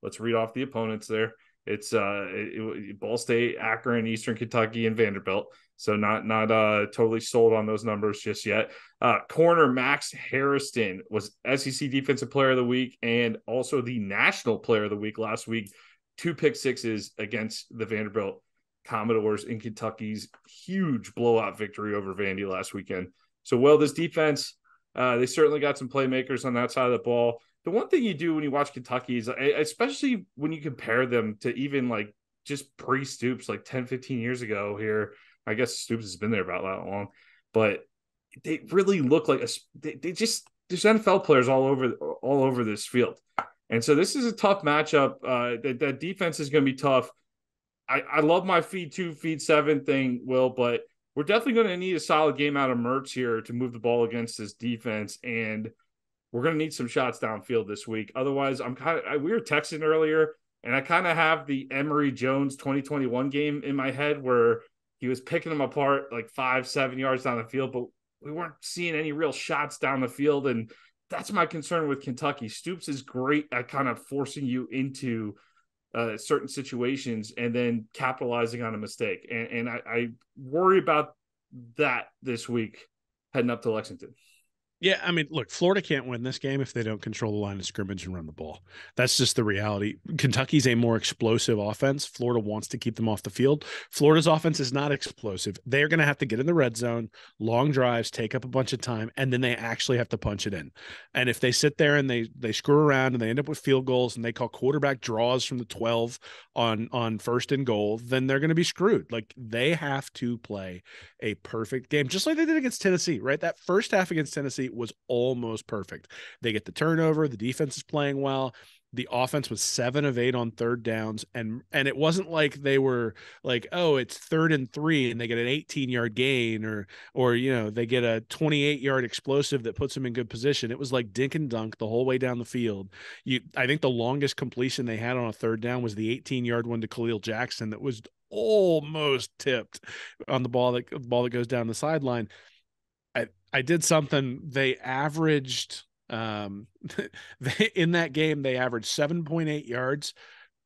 let's read off the opponents there. It's Ball State, Akron, Eastern Kentucky, and Vanderbilt. So not totally sold on those numbers just yet. Corner Max Harrison was SEC Defensive Player of the Week and also the National Player of the Week last week. 2 pick sixes against the Vanderbilt Commodores in Kentucky's huge blowout victory over Vandy last weekend. So, well, this defense, they certainly got some playmakers on that side of the ball. The one thing you do when you watch Kentucky is, especially when you compare them to even like just pre-Stoops, like 10, 15 years ago here, I guess Stoops has been there about that long, but they really look like they just, there's NFL players all over this field. And so this is a tough matchup. That defense is going to be tough. I love my feed 2, feed 7 thing, Will, but we're definitely going to need a solid game out of Mertz here to move the ball against this defense. And we're going to need some shots downfield this week. Otherwise, we were texting earlier, and I kind of have the Emory Jones 2021 game in my head where he was picking them apart like 5-7 yards down the field, but we weren't seeing any real shots down the field. And that's my concern with Kentucky. Stoops is great at kind of forcing you into certain situations and then capitalizing on a mistake. And I worry about that this week heading up to Lexington. Yeah, I mean, look, Florida can't win this game if they don't control the line of scrimmage and run the ball. That's just the reality. Kentucky's a more explosive offense. Florida wants to keep them off the field. Florida's offense is not explosive. They're going to have to get in the red zone, long drives, take up a bunch of time, and then they actually have to punch it in. And if they sit there and they screw around and they end up with field goals and they call quarterback draws from the 12 on first and goal, then they're going to be screwed. Like, they have to play a perfect game, just like they did against Tennessee, right? That first half against Tennessee was almost perfect. They get the turnover. The defense is playing well. The offense was 7 of 8 on third downs. And it wasn't like they were like, oh, it's 3rd and 3 and they get an 18-yard gain or, they get a 28-yard explosive that puts them in good position. It was like dink and dunk the whole way down the field. I think the longest completion they had on a third down was the 18-yard one to Khalil Jackson that was almost tipped on the ball that goes down the sideline. I did something. They averaged in that game, they averaged 7.8 yards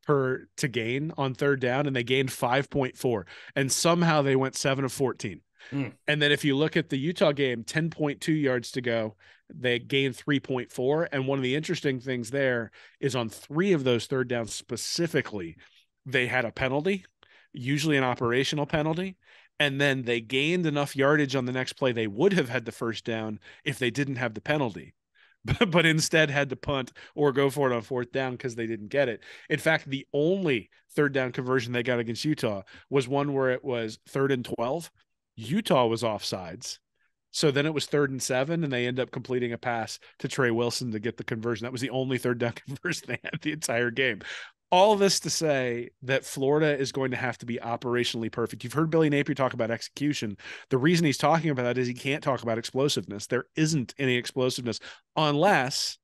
to gain on third down, and they gained 5.4, and somehow they went 7 of 14. And then if you look at the Utah game, 10.2 yards to go, they gained 3.4. And one of the interesting things there is on 3 of those third downs specifically, they had a penalty, usually an operational penalty. And then they gained enough yardage on the next play. They would have had the first down if they didn't have the penalty, but instead had to punt or go for it on fourth down because they didn't get it. In fact, the only third down conversion they got against Utah was one where it was 3rd and 12. Utah was offsides. So then it was 3rd and 7, and they end up completing a pass to Trey Wilson to get the conversion. That was the only third down conversion they had the entire game. All this to say that Florida is going to have to be operationally perfect. You've heard Billy Napier talk about execution. The reason he's talking about that is he can't talk about explosiveness. There isn't any explosiveness unless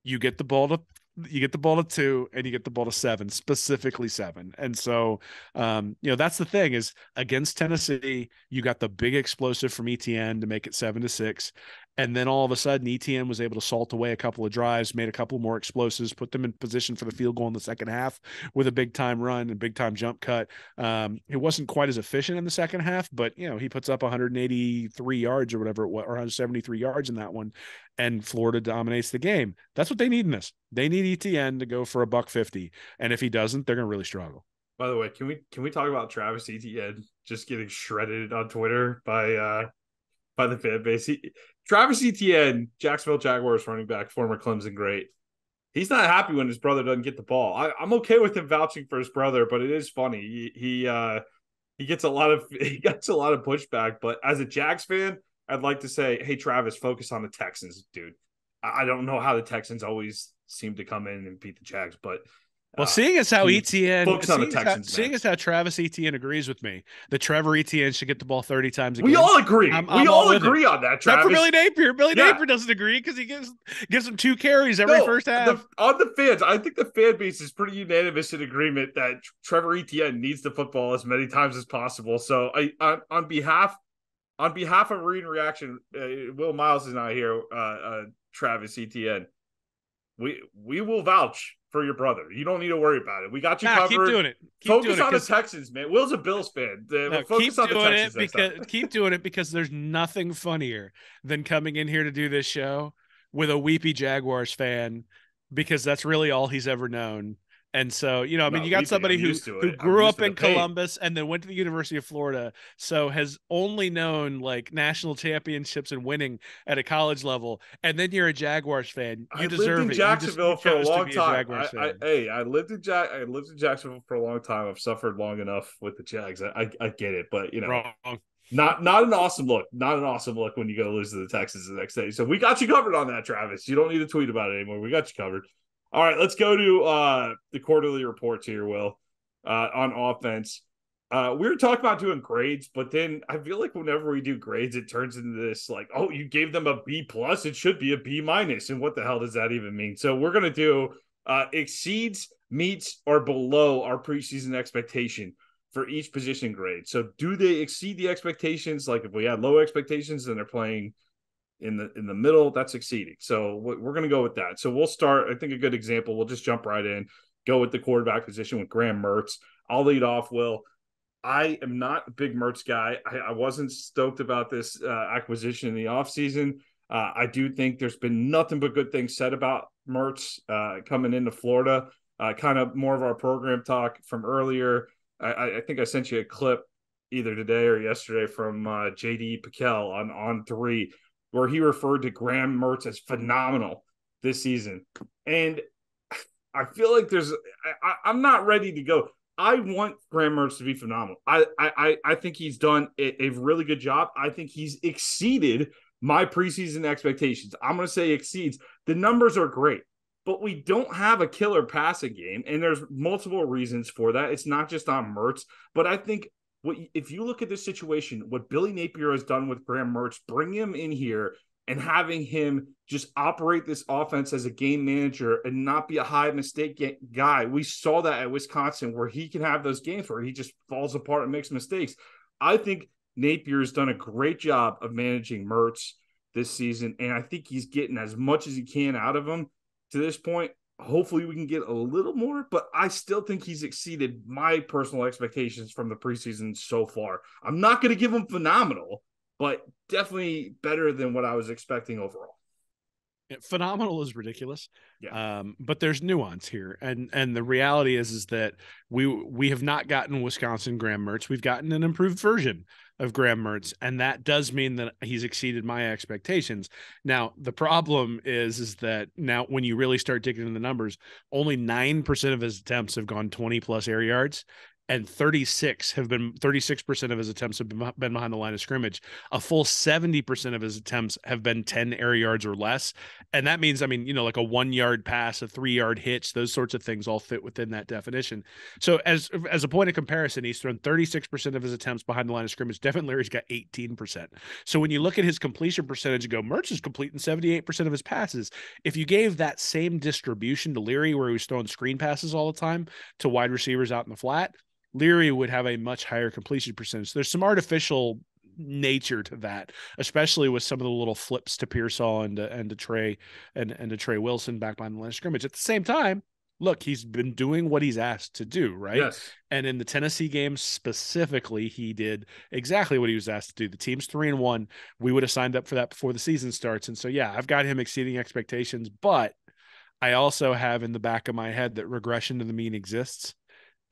you get the ball to 2 and you get the ball to 7, specifically 7. And so, that's the thing is against Tennessee, you got the big explosive from ETN to make it 7-6. And then all of a sudden, ETN was able to salt away a couple of drives, made a couple more explosives, put them in position for the field goal in the second half with a big time run and big time jump cut. It wasn't quite as efficient in the second half, but he puts up 183 yards or whatever it was, or 173 yards in that one. And Florida dominates the game. That's what they need in this. They need ETN to go for $150. And if he doesn't, they're going to really struggle. By the way, can we talk about Travis Etienne just getting shredded on Twitter by the fan base? Travis Etienne, Jacksonville Jaguars running back, former Clemson great. He's not happy when his brother doesn't get the ball. I'm okay with him vouching for his brother, but it is funny. He gets a lot of pushback. But as a Jags fan, I'd like to say, hey, Travis, focus on the Texans, dude. I don't know how the Texans always seem to come in and beat the Jags, but seeing as how Travis Etienne agrees with me that Trevor Etienne should get the ball 30 times a game. We all agree. We all agree on that, Travis. Except for Billy Napier. Napier doesn't agree because he gives him 2 carries every first half. On the fans, I think the fan base is pretty unanimous in agreement that Trevor Etienne needs the football as many times as possible. So on behalf of Read and Reaction, Will Miles is not here. Travis Etienne, we will vouch for your brother. You don't need to worry about it. We got you covered. Keep doing it. Focus on the Texans, man. Will's a Bills fan. Focus on the Texans. Keep doing it because there's nothing funnier than coming in here to do this show with a weepy Jaguars fan, because that's really all he's ever known. And so, you got somebody who grew up in Columbus and then went to the University of Florida, so has only known like national championships and winning at a college level. And then you're a Jaguars fan. You deserve it. I lived in Jacksonville for a long time. I lived in Jacksonville for a long time. I've suffered long enough with the Jags. I get it, but wrong. Not an awesome look. Not an awesome look when you go lose to the Texans the next day. So we got you covered on that, Travis. You don't need to tweet about it anymore. We got you covered. All right, let's go to the quarterly reports here, Will, on offense. We were talking about doing grades, but then I feel like whenever we do grades, it turns into this like, oh, you gave them a B+, it should be a B-. And what the hell does that even mean? So we're going to do exceeds, meets, or below our preseason expectation for each position grade. So do they exceed the expectations? Like if we had low expectations, then they're playing in the middle, that's exceeding. So we're going to go with that. So we'll start, I think a good example, we'll just jump right in, go with the quarterback position with Graham Mertz. I'll lead off, Will. I am not a big Mertz guy. I wasn't stoked about this acquisition in the offseason. I do think there's been nothing but good things said about Mertz coming into Florida. Kind of more of our program talk from earlier. I think I sent you a clip either today or yesterday from JD Piquel on 3, where he referred to Graham Mertz as phenomenal this season. And I feel like I'm not ready to go. I want Graham Mertz to be phenomenal. I think he's done a really good job. I think he's exceeded my preseason expectations. I'm going to say exceeds. The numbers are great, but we don't have a killer passing game, and there's multiple reasons for that. It's not just on Mertz, but I think if you look at this situation, what Billy Napier has done with Graham Mertz, bring him in here and having him just operate this offense as a game manager and not be a high mistake guy. We saw that at Wisconsin, where he can have those games where he just falls apart and makes mistakes. I think Napier has done a great job of managing Mertz this season, and I think he's getting as much as he can out of him to this point. Hopefully we can get a little more, but I still think he's exceeded my personal expectations from the preseason so far. I'm not going to give him phenomenal, but definitely better than what I was expecting overall. Phenomenal is ridiculous. Yeah. But there's nuance here. And the reality is that we have not gotten Wisconsin Graham Mertz. We've gotten an improved version of Graham Mertz. And that does mean that he's exceeded my expectations. Now, the problem is that now when you really start digging into the numbers, only 9% of his attempts have gone 20 plus air yards. And 36% of his attempts have been behind the line of scrimmage. A full 70% of his attempts have been 10 air yards or less. And that means, I mean, like a 1 yard pass, a 3 yard hitch, those sorts of things all fit within that definition. So as a point of comparison, he's thrown 36% of his attempts behind the line of scrimmage. Devin Leary's got 18%. So when you look at his completion percentage and go, Mertz is completing 78% of his passes. If you gave that same distribution to Leary, where he was throwing screen passes all the time to wide receivers out in the flat, Leary would have a much higher completion percentage. There's some artificial nature to that, especially with some of the little flips to Pearsall and to Trey and to Trey Wilson back behind the line of scrimmage. At the same time, look, he's been doing what he's asked to do, right? Yes. And in the Tennessee game specifically, he did exactly what he was asked to do. The team's 3-1. We would have signed up for that before the season starts. And so, yeah, I've got him exceeding expectations, but I also have in the back of my head that regression to the mean exists.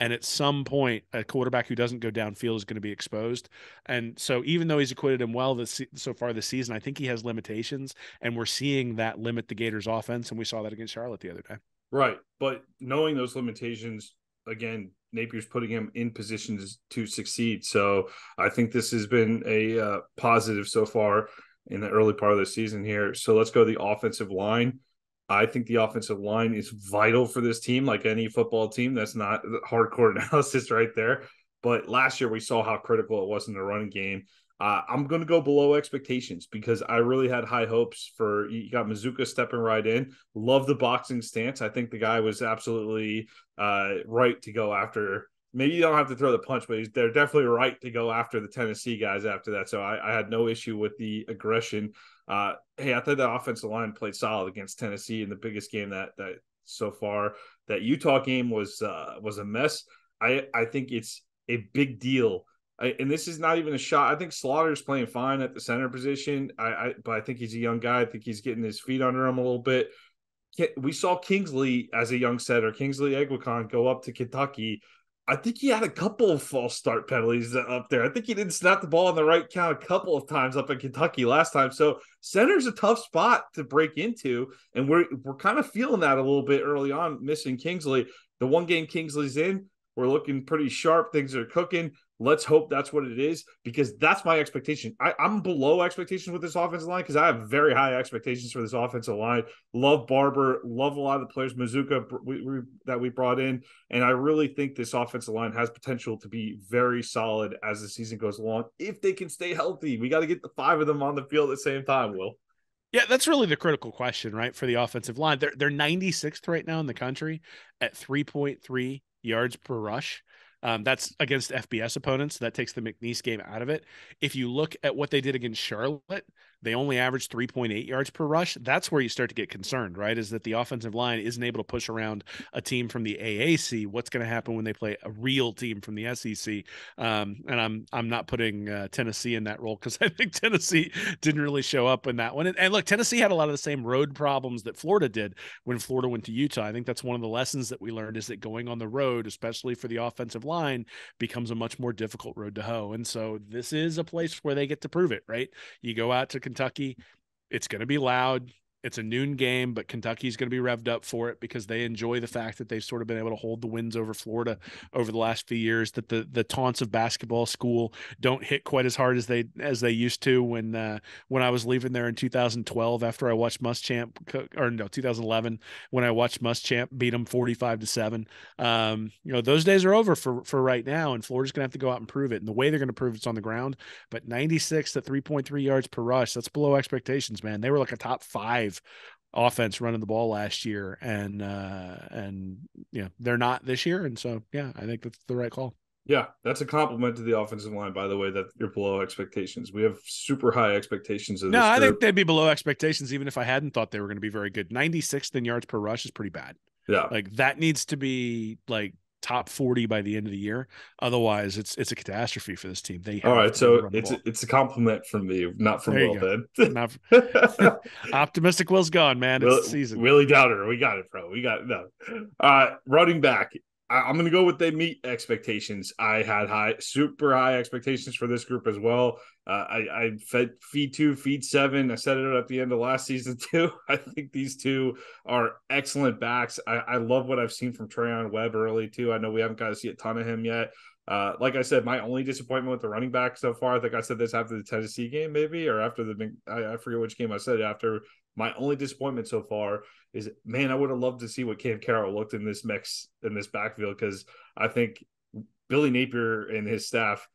And at some point, a quarterback who doesn't go downfield is going to be exposed. And so even though he's acquitted him well so far this season, I think he has limitations. And we're seeing that limit the Gators offense. And we saw that against Charlotte the other day. Right. But knowing those limitations, again, Napier's putting him in positions to succeed. So I think this has been a positive so far in the early part of the season here. So let's go to the offensive line. I think the offensive line is vital for this team, like any football team. That's not hardcore analysis right there. But last year we saw how critical it was in the running game. I'm going to go below expectations because I really had high hopes for you got Mazuka stepping right in. Love the boxing stance. I think the guy was absolutely right to go after. Maybe you don't have to throw the punch, but they're definitely right to go after the Tennessee guys after that. So I had no issue with the aggression. Hey, I thought the offensive line played solid against Tennessee in the biggest game that so far. That Utah game was a mess. I think it's a big deal. And this is not even a shot. I think Slaughter's playing fine at the center position. But I think he's a young guy. I think he's getting his feet under him a little bit. We saw Kingsley as a young setter, Kingsley Egwakon, go up to Kentucky. I think he had a couple of false start penalties up there. I think he didn't snap the ball on the right count a couple of times up in Kentucky last time. So center's a tough spot to break into, and we're kind of feeling that a little bit early on, missing Kingsley. The one game Kingsley's in, we're looking pretty sharp. Things are cooking. Let's hope that's what it is, because that's my expectation. I'm below expectations with this offensive line because I have very high expectations for this offensive line. Love Barber, love a lot of the players, Mazuka that we brought in, and I really think this offensive line has potential to be very solid as the season goes along if they can stay healthy. We got to get the 5 of them on the field at the same time, Will. Yeah, that's really the critical question, right, for the offensive line. They're 96th right now in the country at 3.3 yards per rush. That's against FBS opponents. That takes the McNeese game out of it. If you look at what they did against Charlotte, they only averaged 3.8 yards per rush. That's where you start to get concerned, right? Is that the offensive line isn't able to push around a team from the AAC. What's going to happen when they play a real team from the SEC? And I'm not putting Tennessee in that role because I think Tennessee didn't really show up in that one. And look, Tennessee had a lot of the same road problems that Florida did when Florida went to Utah. I think that's one of the lessons that we learned, is that going on the road, especially for the offensive line, becomes a much more difficult road to hoe. And so this is a place where they get to prove it, right? You go out to Kentucky, it's going to be loud. It's a noon game, but Kentucky's going to be revved up for it because they enjoy the fact that they've sort of been able to hold the wins over Florida over the last few years, that the taunts of basketball school don't hit quite as hard as they used to when I was leaving there in 2012 after I watched Muschamp, or no, 2011 when I watched Muschamp beat them 45-7. Those days are over for right now, and Florida's going to have to go out and prove it. And the way they're going to prove it's on the ground, but 96 at 3.3 yards per rush, that's below expectations, man. They were like a top 5 offense running the ball last year, and they're not this year, and so I think that's the right call. Yeah, that's a compliment to the offensive line, by the way, that you're below expectations. We have super high expectations of this I group. think they'd be below expectations even if I hadn't thought they were going to be very good. 96th in yards per rush is pretty bad. Yeah. Like that needs to be like top 40 by the end of the year. Otherwise, it's a catastrophe for this team. They All have right. to be able to So run the it's ball. a compliment from me, not from There you Will go. then. Not optimistic Will's gone, man. It's the season. Willie Dowder, we got it, bro. We got it. No. Running back. I'm going to go with they meet expectations. I had super high expectations for this group as well. I fed feed 2, feed 7. I said it at the end of last season too. I think these two are excellent backs. I love what I've seen from Trayon Webb early too. I know we haven't got to see a ton of him yet. Like I said, my only disappointment with the running back so far, I think I said this after the Tennessee game, maybe, or after I forget which game I said it after. My only disappointment so far is, man, I would have loved to see what Cam Carroll looked in this mix in this backfield, because I think Billy Napier and his staff,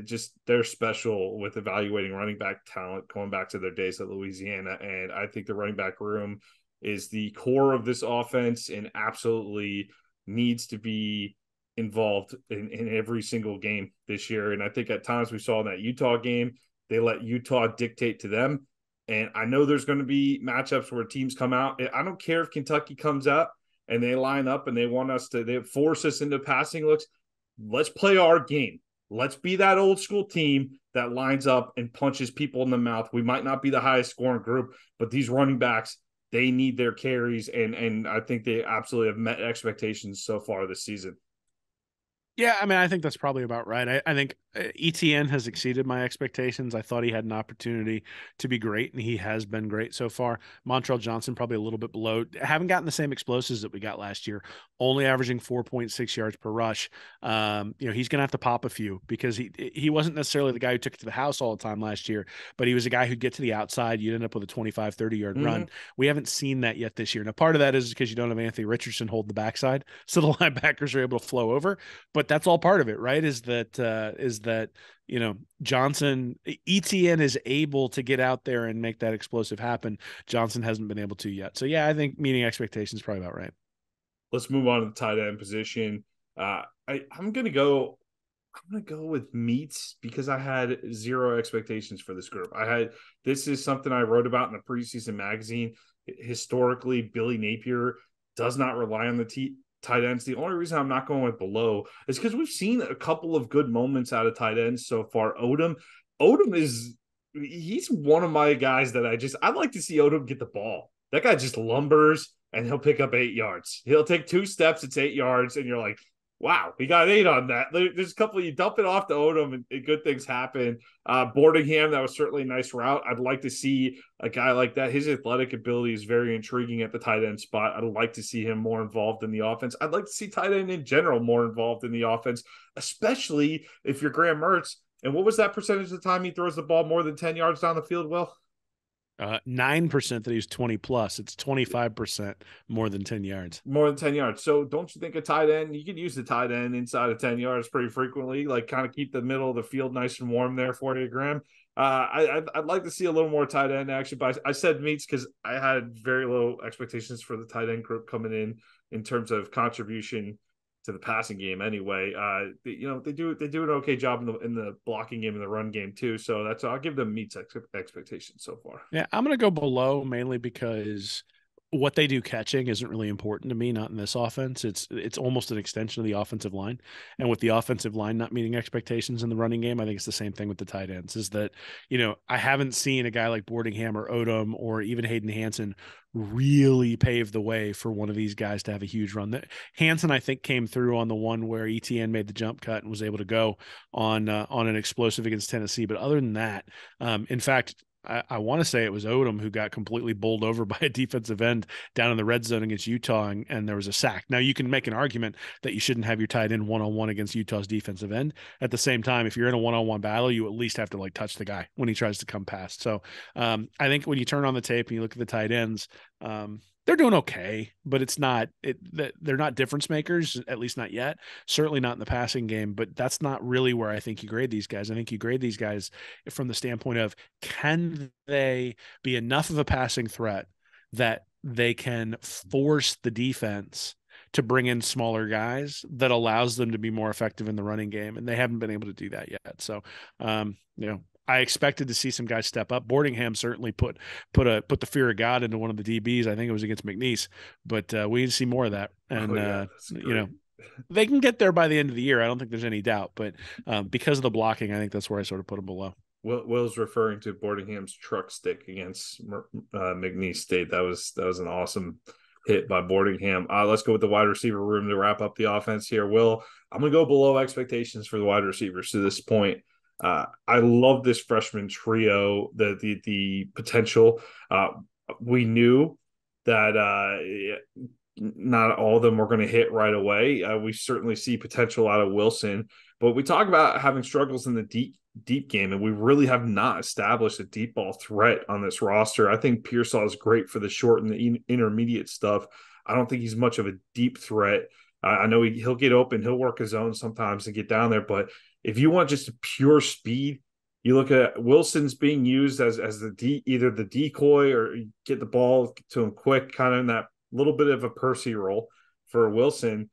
just they're special with evaluating running back talent going back to their days at Louisiana. And I think the running back room is the core of this offense and absolutely needs to be involved in every single game this year. And I think at times we saw in that Utah game, they let Utah dictate to them. And I know there's going to be matchups where teams come out. I don't care if Kentucky comes out and they line up and they force us into passing looks. Let's play our game. Let's be that old school team that lines up and punches people in the mouth. We might not be the highest scoring group, but these running backs, they need their carries. And I think they absolutely have met expectations so far this season. Yeah, I mean, I think that's probably about right. I think ETN has exceeded my expectations. I thought he had an opportunity to be great, and he has been great so far. Montrell Johnson probably a little bit below. Haven't gotten the same explosives that we got last year, only averaging 4.6 yards per rush. He's going to have to pop a few because he wasn't necessarily the guy who took it to the house all the time last year, but he was a guy who'd get to the outside. You'd end up with a 25, 30-yard run. We haven't seen that yet this year. Now, part of that is because you don't have Anthony Richardson hold the backside, so the linebackers are able to flow over, but that's all part of it, right? Is that Johnson, ETN is able to get out there and make that explosive happen. Johnson hasn't been able to yet. So yeah, I think meeting expectations is probably about right. Let's move on to the tight end position. I'm gonna go with Meats because I had zero expectations for this group. This is something I wrote about in the preseason magazine. Historically, Billy Napier does not rely on the tight ends. The only reason I'm not going with below is because we've seen a couple of good moments out of tight ends so far. He's one of my guys that I'd like to see Odom get the ball. That guy just lumbers and he'll pick up 8 yards. He'll take 2 steps, it's 8 yards, and you're like, wow, he got 8 on that. There's a couple, you dump it off to Odom and good things happen. Boardingham, that was certainly a nice route. I'd like to see a guy like that. His athletic ability is very intriguing at the tight end spot. I'd like to see him more involved in the offense. I'd like to see tight end in general more involved in the offense, especially if you're Graham Mertz. And what was that percentage of the time he throws the ball more than 10 yards down the field, Will? 9% that he's 20 plus. It's 25% more than 10 yards. More than 10 yards. So don't you think a tight end, you can use the tight end inside of 10 yards pretty frequently, like kind of keep the middle of the field nice and warm there for you, Graham. I'd like to see a little more tight end action, but I said Meats because I had very low expectations for the tight end group coming in terms of contribution to the passing game anyway. They do an okay job in the blocking game and the run game too. So I'll give them Meats expectations so far. Yeah, I'm going to go below mainly because what they do catching isn't really important to me, not in this offense. It's almost an extension of the offensive line. And with the offensive line not meeting expectations in the running game, I think it's the same thing with the tight ends, is that, I haven't seen a guy like Boardingham or Odom or even Hayden Hansen really pave the way for one of these guys to have a huge run. Hansen, I think, came through on the one where ETN made the jump cut and was able to go on an explosive against Tennessee. But other than that, in fact, I want to say it was Odom who got completely bowled over by a defensive end down in the red zone against Utah, and there was a sack. Now, you can make an argument that you shouldn't have your tight end one-on-one against Utah's defensive end. At the same time, if you're in a one-on-one battle, you at least have to touch the guy when he tries to come past. So I think when you turn on the tape and you look at the tight ends, they're doing okay, but they're not difference makers, at least not yet. Certainly not in the passing game, but that's not really where I think you grade these guys. I think you grade these guys from the standpoint of, can they be enough of a passing threat that they can force the defense to bring in smaller guys that allows them to be more effective in the running game? And they haven't been able to do that yet. So, I expected to see some guys step up. Boardingham certainly put the fear of God into one of the DBs. I think it was against McNeese, but we need to see more of that. And That's great. they can get there by the end of the year. I don't think there's any doubt. But because of the blocking, I think that's where I sort of put them below. Will's referring to Boardingham's truck stick against McNeese State. That was an awesome hit by Boardingham. Let's go with the wide receiver room to wrap up the offense here. Will, I'm going to go below expectations for the wide receivers to this point. I love this freshman trio, the potential. We knew that not all of them were going to hit right away. We certainly see potential out of Wilson, but we talk about having struggles in the deep game, and we really have not established a deep ball threat on this roster. I think Pearsall is great for the short and the intermediate stuff. I don't think he's much of a deep threat. I know he'll get open, he'll work his own sometimes and get down there, but if you want just a pure speed, you look at Wilson's being used as either the decoy or get the ball to him quick, kind of in that little bit of a Percy role for Wilson.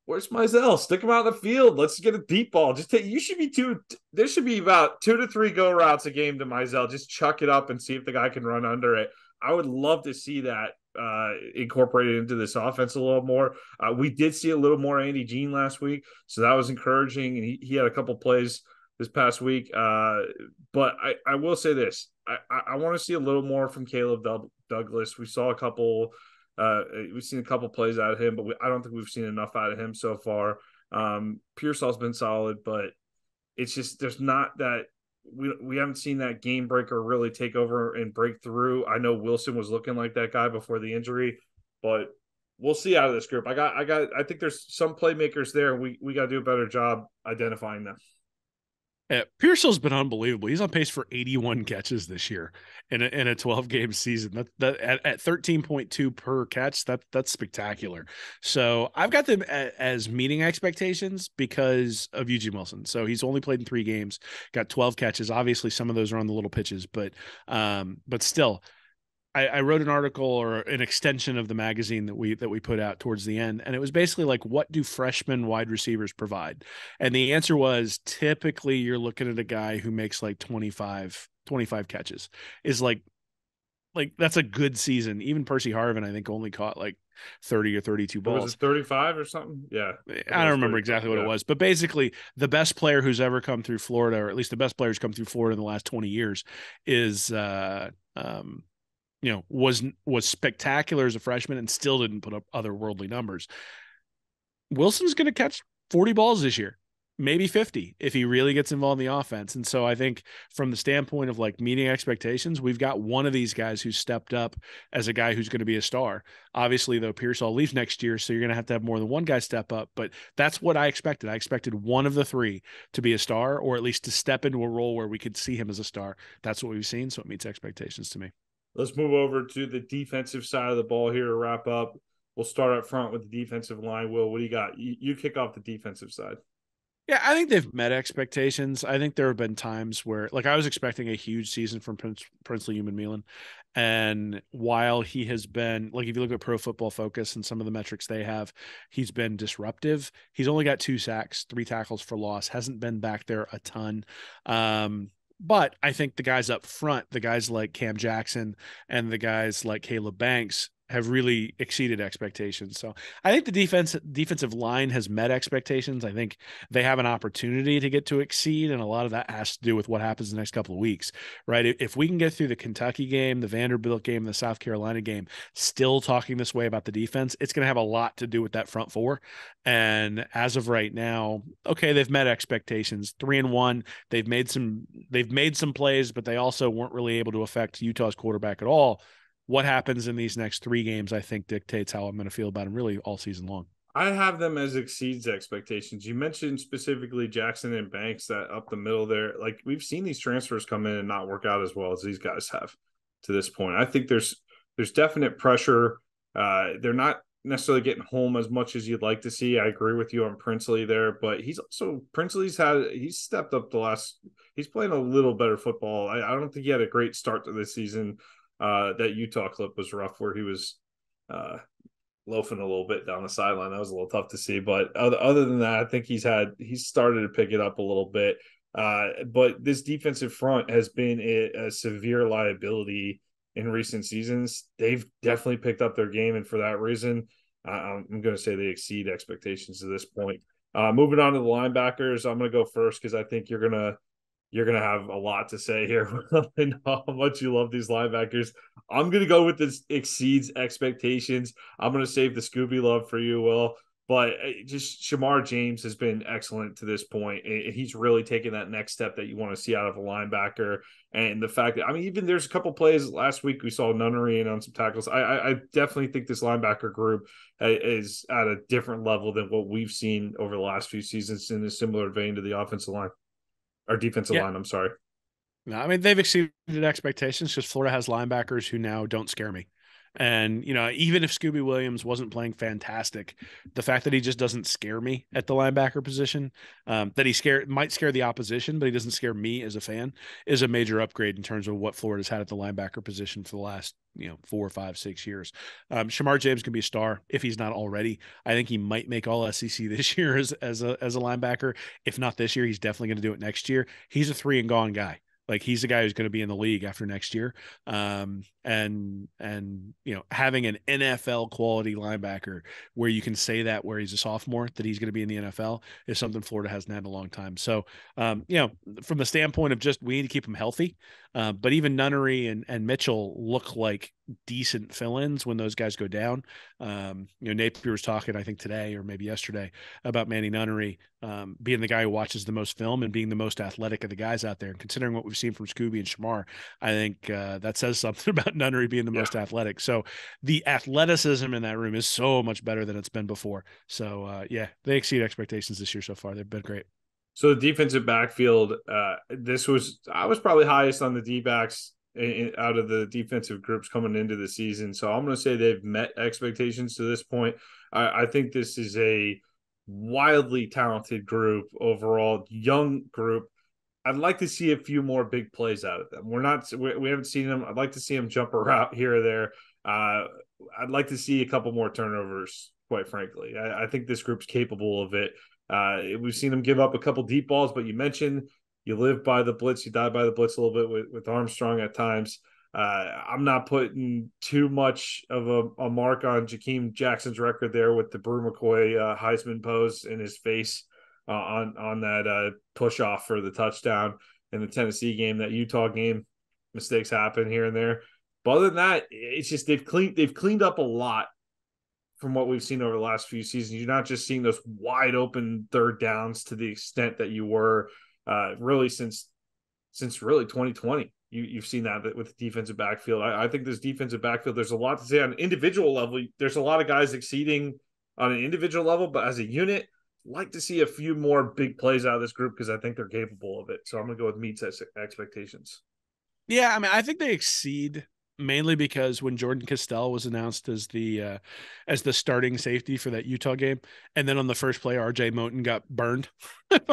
Where's Mizell? Stick him out in the field. Let's get a deep ball. There should be about 2 to 3 go routes a game to Mizell. Just chuck it up and see if the guy can run under it. I would love to see that incorporated into this offense a little more. We did see a little more Andy Jean last week, so that was encouraging. And he had a couple plays this past week. But I will say this. I want to see a little more from Caleb Douglas. We saw a couple we've seen a couple plays out of him, but I don't think we've seen enough out of him so far. Pearsall's been solid, but it's just there's not that we haven't seen that game breaker really take over and break through. I know Wilson was looking like that guy before the injury, but we'll see out of this group. I think there's some playmakers there. We got to do a better job identifying them. Pearsall's been unbelievable. He's on pace for 81 catches this year in a 12-game season. That at 13.2 per catch, that's spectacular. So I've got them as meeting expectations because of Eugene Wilson. So he's only played in 3 games, got 12 catches. Obviously, some of those are on the little pitches, but still. I wrote an article or an extension of the magazine that we put out towards the end, and it was basically like, what do freshman wide receivers provide? And the answer was typically you're looking at a guy who makes like 25 catches is like that's a good season. Even Percy Harvin, I think, only caught like 30 or 32 balls. Was it 35 or something? Yeah. I don't remember exactly what it was, but basically the best player who's ever come through Florida, or at least the best players come through Florida in the last 20 years is was spectacular as a freshman and still didn't put up otherworldly numbers. Wilson's going to catch 40 balls this year, maybe 50 if he really gets involved in the offense. And so I think from the standpoint of like meeting expectations, we've got one of these guys who's stepped up as a guy who's going to be a star. Obviously, though, Pearsall leaves next year, so you're going to have more than one guy step up. But that's what I expected. I expected one of the 3 to be a star, or at least to step into a role where we could see him as a star. That's what we've seen, so it meets expectations to me. Let's move over to the defensive side of the ball here to wrap up. We'll start up front with the defensive line. Will, what do you got? You kick off the defensive side. Yeah, I think they've met expectations. I think there have been times where, like, I was expecting a huge season from Princely Human-Melan. And while he has been, like, if you look at Pro Football Focus and some of the metrics they have, he's been disruptive. He's only got 2 sacks, 3 tackles for loss, hasn't been back there a ton. But I think the guys up front, the guys like Cam Jackson and the guys like Caleb Banks have really exceeded expectations. So I think the defensive line has met expectations. I think they have an opportunity to get to exceed, and a lot of that has to do with what happens the next couple of weeks, right? If we can get through the Kentucky game, the Vanderbilt game, the South Carolina game, still talking this way about the defense, it's going to have a lot to do with that front 4. And as of right now, okay, they've met expectations. 3-1. They've made some plays, but they also weren't really able to affect Utah's quarterback at all. What happens in these next 3 games, I think, dictates how I'm going to feel about him really all season long. I have them as exceeds expectations. You mentioned specifically Jackson and Banks, that up the middle there. Like, we've seen these transfers come in and not work out as well as these guys have to this point. I think there's definite pressure. They're not necessarily getting home as much as you'd like to see. I agree with you on Princely there, but he's stepped up he's playing a little better football. I don't think he had a great start to this season. That Utah clip was rough, where he was loafing a little bit down the sideline. That was a little tough to see, but other than that, I think he's started to pick it up a little bit. But this defensive front has been a severe liability in recent seasons. They've definitely picked up their game, and for that reason, I'm going to say they exceed expectations to this point. Moving on to the linebackers, I'm going to go first because I think you're gonna have a lot to say here. I know how much you love these linebackers. I'm gonna go with this exceeds expectations. I'm gonna save the Scooby love for you, Will. But just Shamar James has been excellent to this point. He's really taken that next step that you want to see out of a linebacker. And the fact that, I mean, even there's a couple plays last week we saw Nunnery and on some tackles. I definitely think this linebacker group is at a different level than what we've seen over the last few seasons in a similar vein to the offensive line or defensive Yeah. line. I'm sorry. No, I mean, they've exceeded expectations because Florida has linebackers who now don't scare me. And, even if Scooby Williams wasn't playing fantastic, the fact that he just doesn't scare me at the linebacker position, that might scare the opposition, but he doesn't scare me as a fan, is a major upgrade in terms of what Florida's had at the linebacker position for the last, 4, 5, 6 years. Shamar James can be a star if he's not already. I think he might make all SEC this year as a linebacker. If not this year, he's definitely going to do it next year. He's a 3 and gone guy. Like he's the guy who's going to be in the league after next year. And having an NFL quality linebacker where you can say that where he's a sophomore that he's going to be in the NFL is something Florida hasn't had in a long time. So, from the standpoint of just we need to keep him healthy. But even Nunnery and Mitchell look like decent fill-ins when those guys go down. Napier was talking, I think today or maybe yesterday, about Manny Nunnery being the guy who watches the most film and being the most athletic of the guys out there. And considering what we've seen from Scooby and Shamar, I think that says something about Nunnery being the most athletic. So the athleticism in that room is so much better than it's been before. So they exceed expectations this year so far. They've been great. So the defensive backfield, I was probably highest on the D-backs out of the defensive groups coming into the season. So I'm going to say they've met expectations to this point. I think this is a wildly talented group overall, young group. I'd like to see a few more big plays out of them. We haven't seen them. I'd like to see them jump around here or there. I'd like to see a couple more turnovers, quite frankly. I think this group's capable of it. We've seen them give up a couple deep balls, but you mentioned you live by the blitz, you die by the blitz a little bit with Armstrong at times. I'm not putting too much of a mark on Jakeem Jackson's record there with the Brew McCoy Heisman pose in his face on that push off for the touchdown in the Tennessee game. That Utah game, mistakes happen here and there. But other than that, it's just they've cleaned up a lot from what we've seen over the last few seasons. You're not just seeing those wide open third downs to the extent that you were really since really 2020. You've seen that with the defensive backfield. I think this defensive backfield, there's a lot to say on an individual level. There's a lot of guys exceeding on an individual level, but as a unit, I'd like to see a few more big plays out of this group because I think they're capable of it. So I'm going to go with meets expectations. Yeah, I mean, I think they exceed mainly because when Jordan Castell was announced as the starting safety for that Utah game, and then on the first play, RJ Moten got burned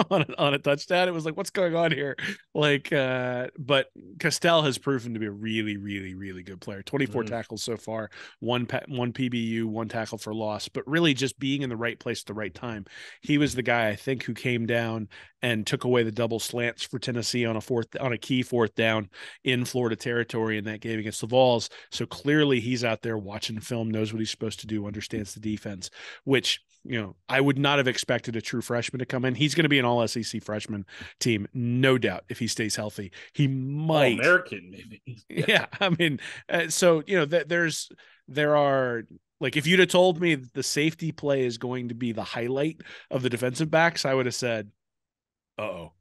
on a touchdown. It was like, what's going on here? But Castell has proven to be a really, really, really good player. 24 tackles so far, one PBU, one tackle for loss, but really just being in the right place at the right time. He was the guy I think who came down and took away the double slants for Tennessee on a key fourth down in Florida territory in that game against the Vols. So clearly he's out there watching film, knows what he's supposed to do, understands the defense, which, I would not have expected a true freshman to come in. He's going to be an all SEC freshman team, no doubt, if he stays healthy. He might. All-American, maybe. Yeah. I mean, there are, like, if you'd have told me the safety play is going to be the highlight of the defensive backs, I would have said, uh-oh.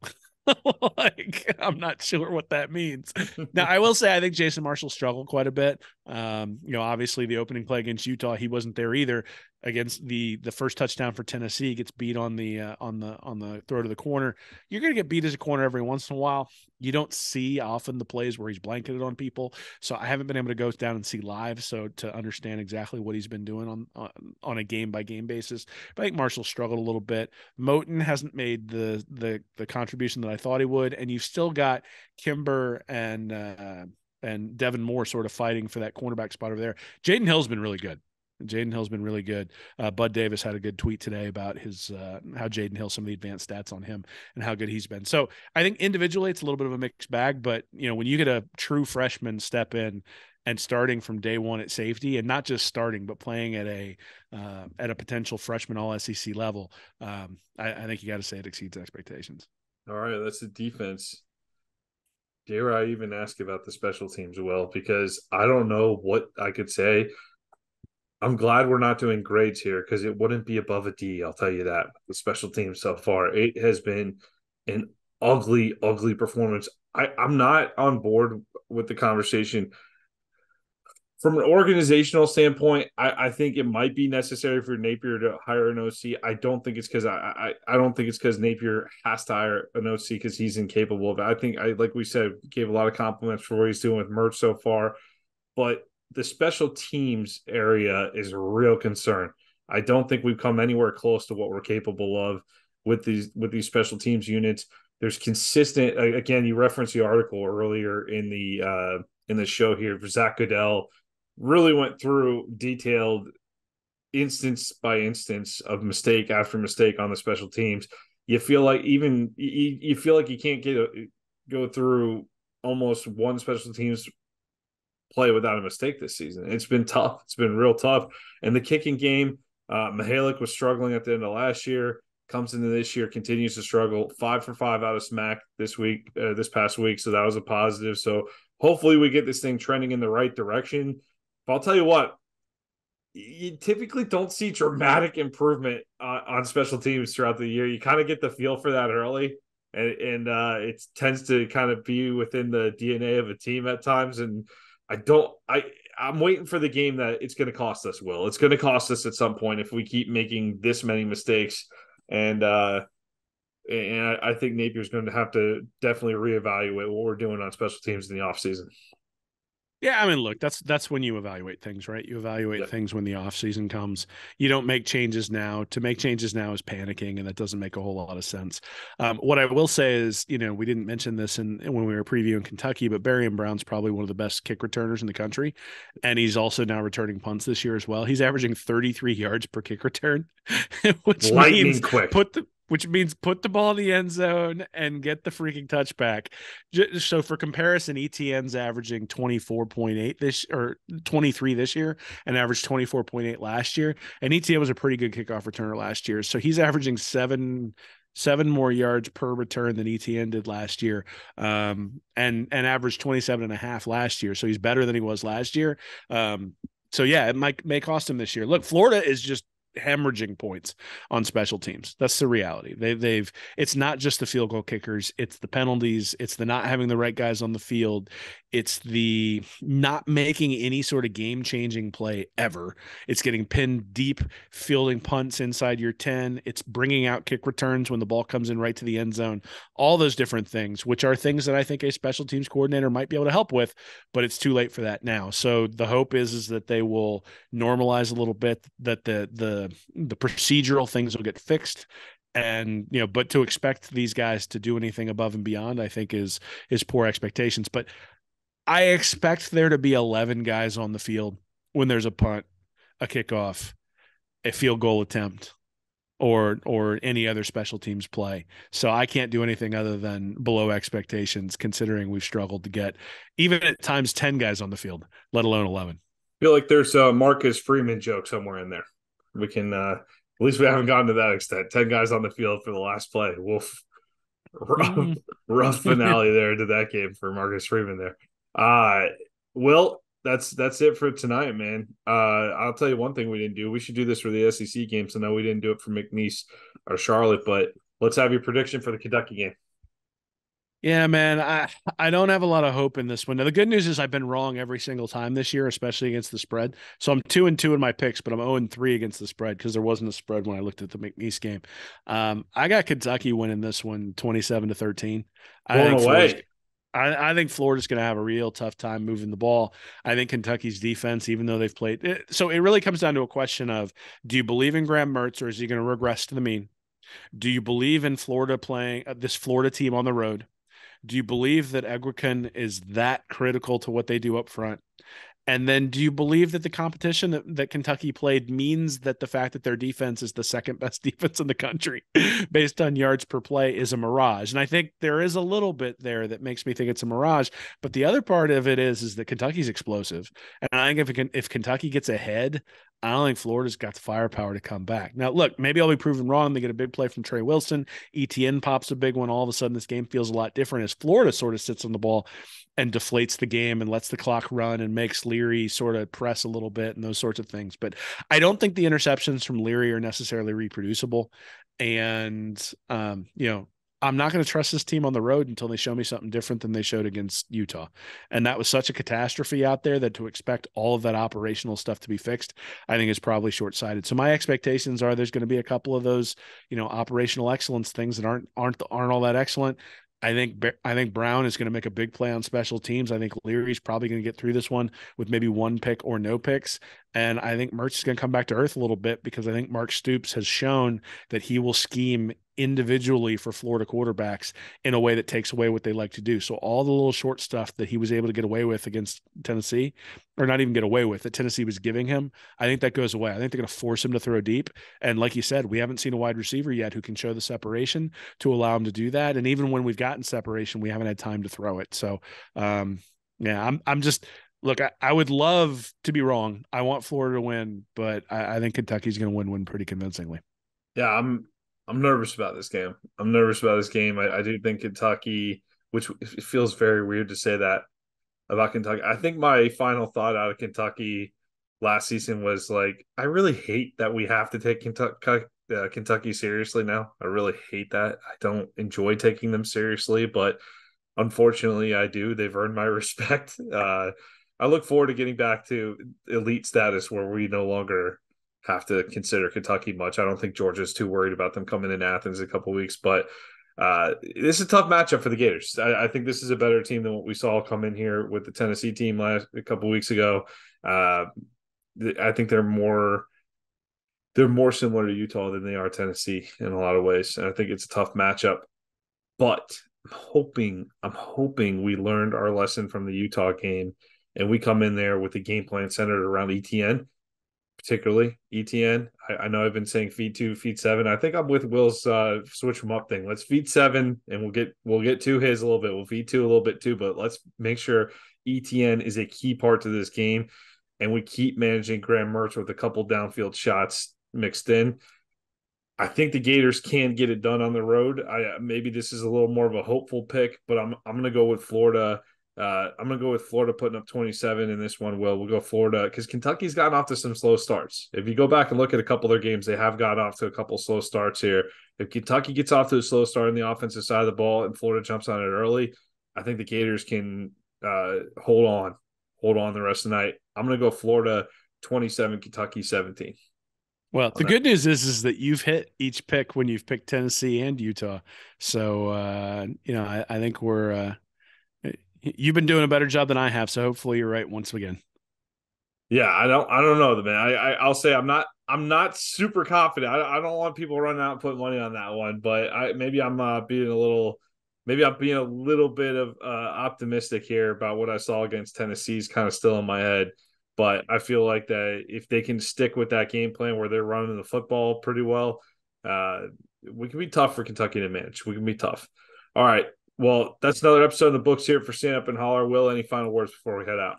I'm not sure what that means. Now, I will say I think Jason Marshall struggled quite a bit. Obviously the opening play against Utah, he wasn't there either. Against the first touchdown for Tennessee, gets beat on the throw to the corner. You're going to get beat as a corner every once in a while. You don't see often the plays where he's blanketed on people. So I haven't been able to go down and see live, so to understand exactly what he's been doing on a game by game basis. But I think Marshall struggled a little bit. Moten hasn't made the contribution that I thought he would, and you've still got Kimber and Devin Moore sort of fighting for that cornerback spot over there. Jaden Hill's been really good. Jaden Hill's been really good. Bud Davis had a good tweet today about his how Jaden Hill, some of the advanced stats on him and how good he's been. So I think individually it's a little bit of a mixed bag, but when you get a true freshman step in and starting from day one at safety, and not just starting, but playing at a potential freshman all SEC level, I think you got to say it exceeds expectations. All right, that's the defense. Dare I even ask about the special teams, Will? Because I don't know what I could say. I'm glad we're not doing grades here because it wouldn't be above a D. I'll tell you that. The special teams so far, it has been an ugly, ugly performance. I'm not on board with the conversation from an organizational standpoint. I think it might be necessary for Napier to hire an OC. I don't think it's because I don't think it's because Napier has to hire an OC because he's incapable of it. I think like we said, gave a lot of compliments for what he's doing with Mertz so far, but the special teams area is a real concern. I don't think we've come anywhere close to what we're capable of with these special teams units. There's consistent. Again, you referenced the article earlier in the show here. Zach Goodell really went through detailed instance by instance of mistake after mistake on the special teams. You feel like you feel like you can't go through almost one special teams play without a mistake this season. It's been tough. It's been real tough. And the kicking game, Mihalik was struggling at the end of last year, comes into this year, continues to struggle. 5 for 5 out of smack this past week. So that was a positive. So hopefully we get this thing trending in the right direction. But I'll tell you what, you typically don't see dramatic improvement on special teams throughout the year. You kind of get the feel for that early. And it tends to kind of be within the DNA of a team at times. And I'm waiting for the game that it's going to cost us, Will. It's going to cost us at some point if we keep making this many mistakes. And I think Napier's going to have to definitely reevaluate what we're doing on special teams in the offseason. Yeah, I mean, look, that's when you evaluate things, right? You evaluate things when the offseason comes. You don't make changes now. To make changes now is panicking, and that doesn't make a whole lot of sense. What I will say is, we didn't mention this when we were previewing Kentucky, but Barry Brown's probably one of the best kick returners in the country, and he's also now returning punts this year as well. He's averaging 33 yards per kick return, which lightning quick. Which means put the ball in the end zone and get the freaking touchback. So for comparison, ETN's averaging 24.8 23 this year and averaged 24.8 last year. And ETN was a pretty good kickoff returner last year. So he's averaging seven more yards per return than ETN did last year, and averaged 27.5 last year. So he's better than he was last year. So yeah, it may cost him this year. Look, Florida is just hemorrhaging points on special teams. That's the reality. It's not just the field goal kickers, it's the penalties, it's the not having the right guys on the field, it's the not making any sort of game-changing play ever. It's getting pinned deep, fielding punts inside your 10. It's bringing out kick returns when the ball comes in right to the end zone. All those different things, which are things that I think a special teams coordinator might be able to help with, but it's too late for that now. So the hope is that they will normalize a little bit, that the procedural things will get fixed. And but to expect these guys to do anything above and beyond, I think is poor expectations. But I expect there to be 11 guys on the field when there's a punt, a kickoff, a field goal attempt, or any other special teams play. So I can't do anything other than below expectations, considering we've struggled to get even at times 10 guys on the field, let alone 11. I feel like there's a Marcus Freeman joke somewhere in there. We can at least we haven't gotten to that extent. 10 guys on the field for the last play. Woof. Rough finale there to that game for Marcus Freeman there. Will, that's it for tonight, man. I'll tell you one thing we didn't do. We should do this for the SEC games. I know we didn't do it for McNeese or Charlotte, but let's have your prediction for the Kentucky game. Yeah, man, I don't have a lot of hope in this one. Now, the good news is I've been wrong every single time this year, especially against the spread. So I'm 2-2 in my picks, but I'm 0-3 against the spread because there wasn't a spread when I looked at the McNeese game. I got Kentucky winning this one 27-13. I think Florida's going to have a real tough time moving the ball. I think Kentucky's defense, even though they've played it, so it really comes down to a question of, do you believe in Graham Mertz, or is he going to regress to the mean? Do you believe in Florida playing this Florida team on the road? Do you believe that Egwekin is that critical to what they do up front? And then do you believe that the competition that Kentucky played means that the fact that their defense is the second best defense in the country based on yards per play is a mirage? And I think there is a little bit there that makes me think it's a mirage. But the other part of it is that Kentucky's explosive. And I think if Kentucky gets ahead, I don't think Florida's got the firepower to come back. Now, look, maybe I'll be proven wrong. They get a big play from Trey Wilson. ETN pops a big one. All of a sudden, this game feels a lot different as Florida sort of sits on the ball and deflates the game and lets the clock run and makes Leary sort of press a little bit and those sorts of things. But I don't think the interceptions from Leary are necessarily reproducible. And, I'm not going to trust this team on the road until they show me something different than they showed against Utah. And that was such a catastrophe out there that to expect all of that operational stuff to be fixed, I think is probably short-sighted. So my expectations are there's going to be a couple of those, operational excellence things that aren't all that excellent. I think Brown is going to make a big play on special teams. I think Leary's probably going to get through this one with maybe one pick or no picks. And I think Mertz is going to come back to earth a little bit because I think Mark Stoops has shown that he will scheme individually for Florida quarterbacks in a way that takes away what they like to do. So all the little short stuff that he was able to get away with against Tennessee, or not even get away with, that Tennessee was giving him, I think that goes away. I think they're going to force him to throw deep. And like you said, we haven't seen a wide receiver yet who can show the separation to allow him to do that. And even when we've gotten separation, we haven't had time to throw it. So, I'm just, look, I would love to be wrong. I want Florida to win, but I think Kentucky's going to win pretty convincingly. Yeah, I'm nervous about this game. I do think Kentucky, which it feels very weird to say that about Kentucky. I think my final thought out of Kentucky last season was like, I really hate that we have to take Kentucky seriously now. I really hate that. I don't enjoy taking them seriously, but unfortunately, I do. They've earned my respect. I look forward to getting back to elite status where we no longer have to consider Kentucky much. I don't think Georgia's too worried about them coming in Athens in a couple of weeks, but this is a tough matchup for the Gators. I think this is a better team than what we saw come in here with the Tennessee team a couple of weeks ago. I think they're more similar to Utah than they are Tennessee in a lot of ways, and I think it's a tough matchup. But I'm hoping we learned our lesson from the Utah game, and we come in there with a game plan centered around ETN. Particularly ETN. I know I've been saying feed 2, feed 7. I think I'm with Will's switch them up thing. Let's feed 7 and we'll get to his a little bit. We'll feed 2 a little bit too, but let's make sure ETN is a key part to this game and we keep managing Graham Mertz with a couple downfield shots mixed in. I think the Gators can get it done on the road. Maybe this is a little more of a hopeful pick, but I'm going to go with Florida. I'm going to go with Florida putting up 27 in this one. We'll go Florida because Kentucky's gotten off to some slow starts. If you go back and look at a couple of their games, they have gotten off to a couple of slow starts here. If Kentucky gets off to a slow start on the offensive side of the ball and Florida jumps on it early, I think the Gators can hold on the rest of the night. I'm going to go Florida 27, Kentucky 17. Well, the good news is that you've hit each pick when you've picked Tennessee and Utah. So, I think you've been doing a better job than I have. So hopefully you're right once again. Yeah, I don't know, man. I'll say I'm not super confident. I don't want people running out and putting money on that one, but maybe I'm being a little bit of optimistic here about what I saw against Tennessee's kind of still in my head. But I feel like that if they can stick with that game plan where they're running the football pretty well, we can be tough for Kentucky to manage. We can be tough. All right. Well, that's another episode of the books here for Stand Up and Holler. Will, any final words before we head out?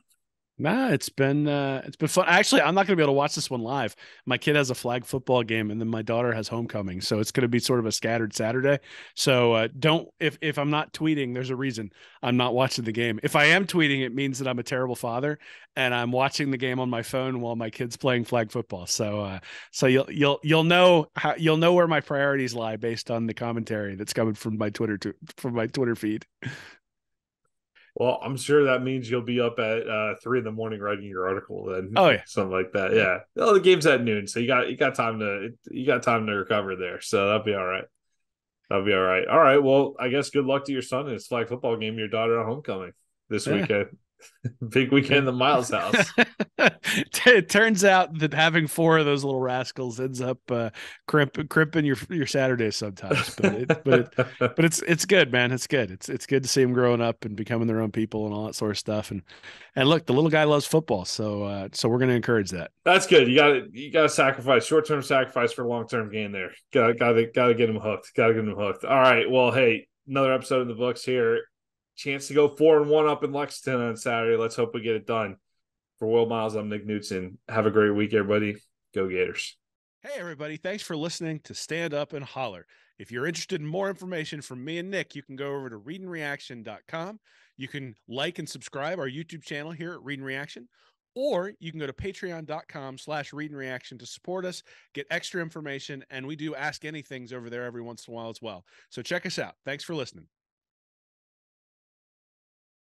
Nah, it's been fun. Actually, I'm not going to be able to watch this one live. My kid has a flag football game, and then my daughter has homecoming, so it's going to be sort of a scattered Saturday. So don't if I'm not tweeting, there's a reason I'm not watching the game. If I am tweeting, it means that I'm a terrible father, and I'm watching the game on my phone while my kid's playing flag football. So you'll know where my priorities lie based on the commentary that's coming from my Twitter feed. Well, I'm sure that means you'll be up at 3 a.m. writing your article then. Oh yeah, something like that. Yeah. Well, the game's at noon, so you got time to recover there. So that'll be all right. All right. Well, I guess good luck to your son in his flag football game. Your daughter at homecoming this weekend. Big weekend at the Miles house. It turns out that having 4 of those little rascals ends up crimping your Saturdays sometimes. But it's good, man. It's good. It's good to see them growing up and becoming their own people and all that sort of stuff. And look, the little guy loves football, so we're going to encourage that. That's good. You gotta sacrifice short-term sacrifice for long-term gain there. Gotta get him hooked. Gotta get him hooked. All right. Well, hey, another episode in the books here. Chance to go 4-1 up in Lexington on Saturday. Let's hope we get it done. For Will Miles, I'm Nick Knudsen. Have a great week, everybody. Go Gators. Hey, everybody. Thanks for listening to Stand Up and Holler. If you're interested in more information from me and Nick, you can go over to readandreaction.com. You can like and subscribe our YouTube channel here at Read and Reaction, or you can go to patreon.com/readandreaction to support us, get extra information, and we do Ask Anythings over there every once in a while as well. So check us out. Thanks for listening.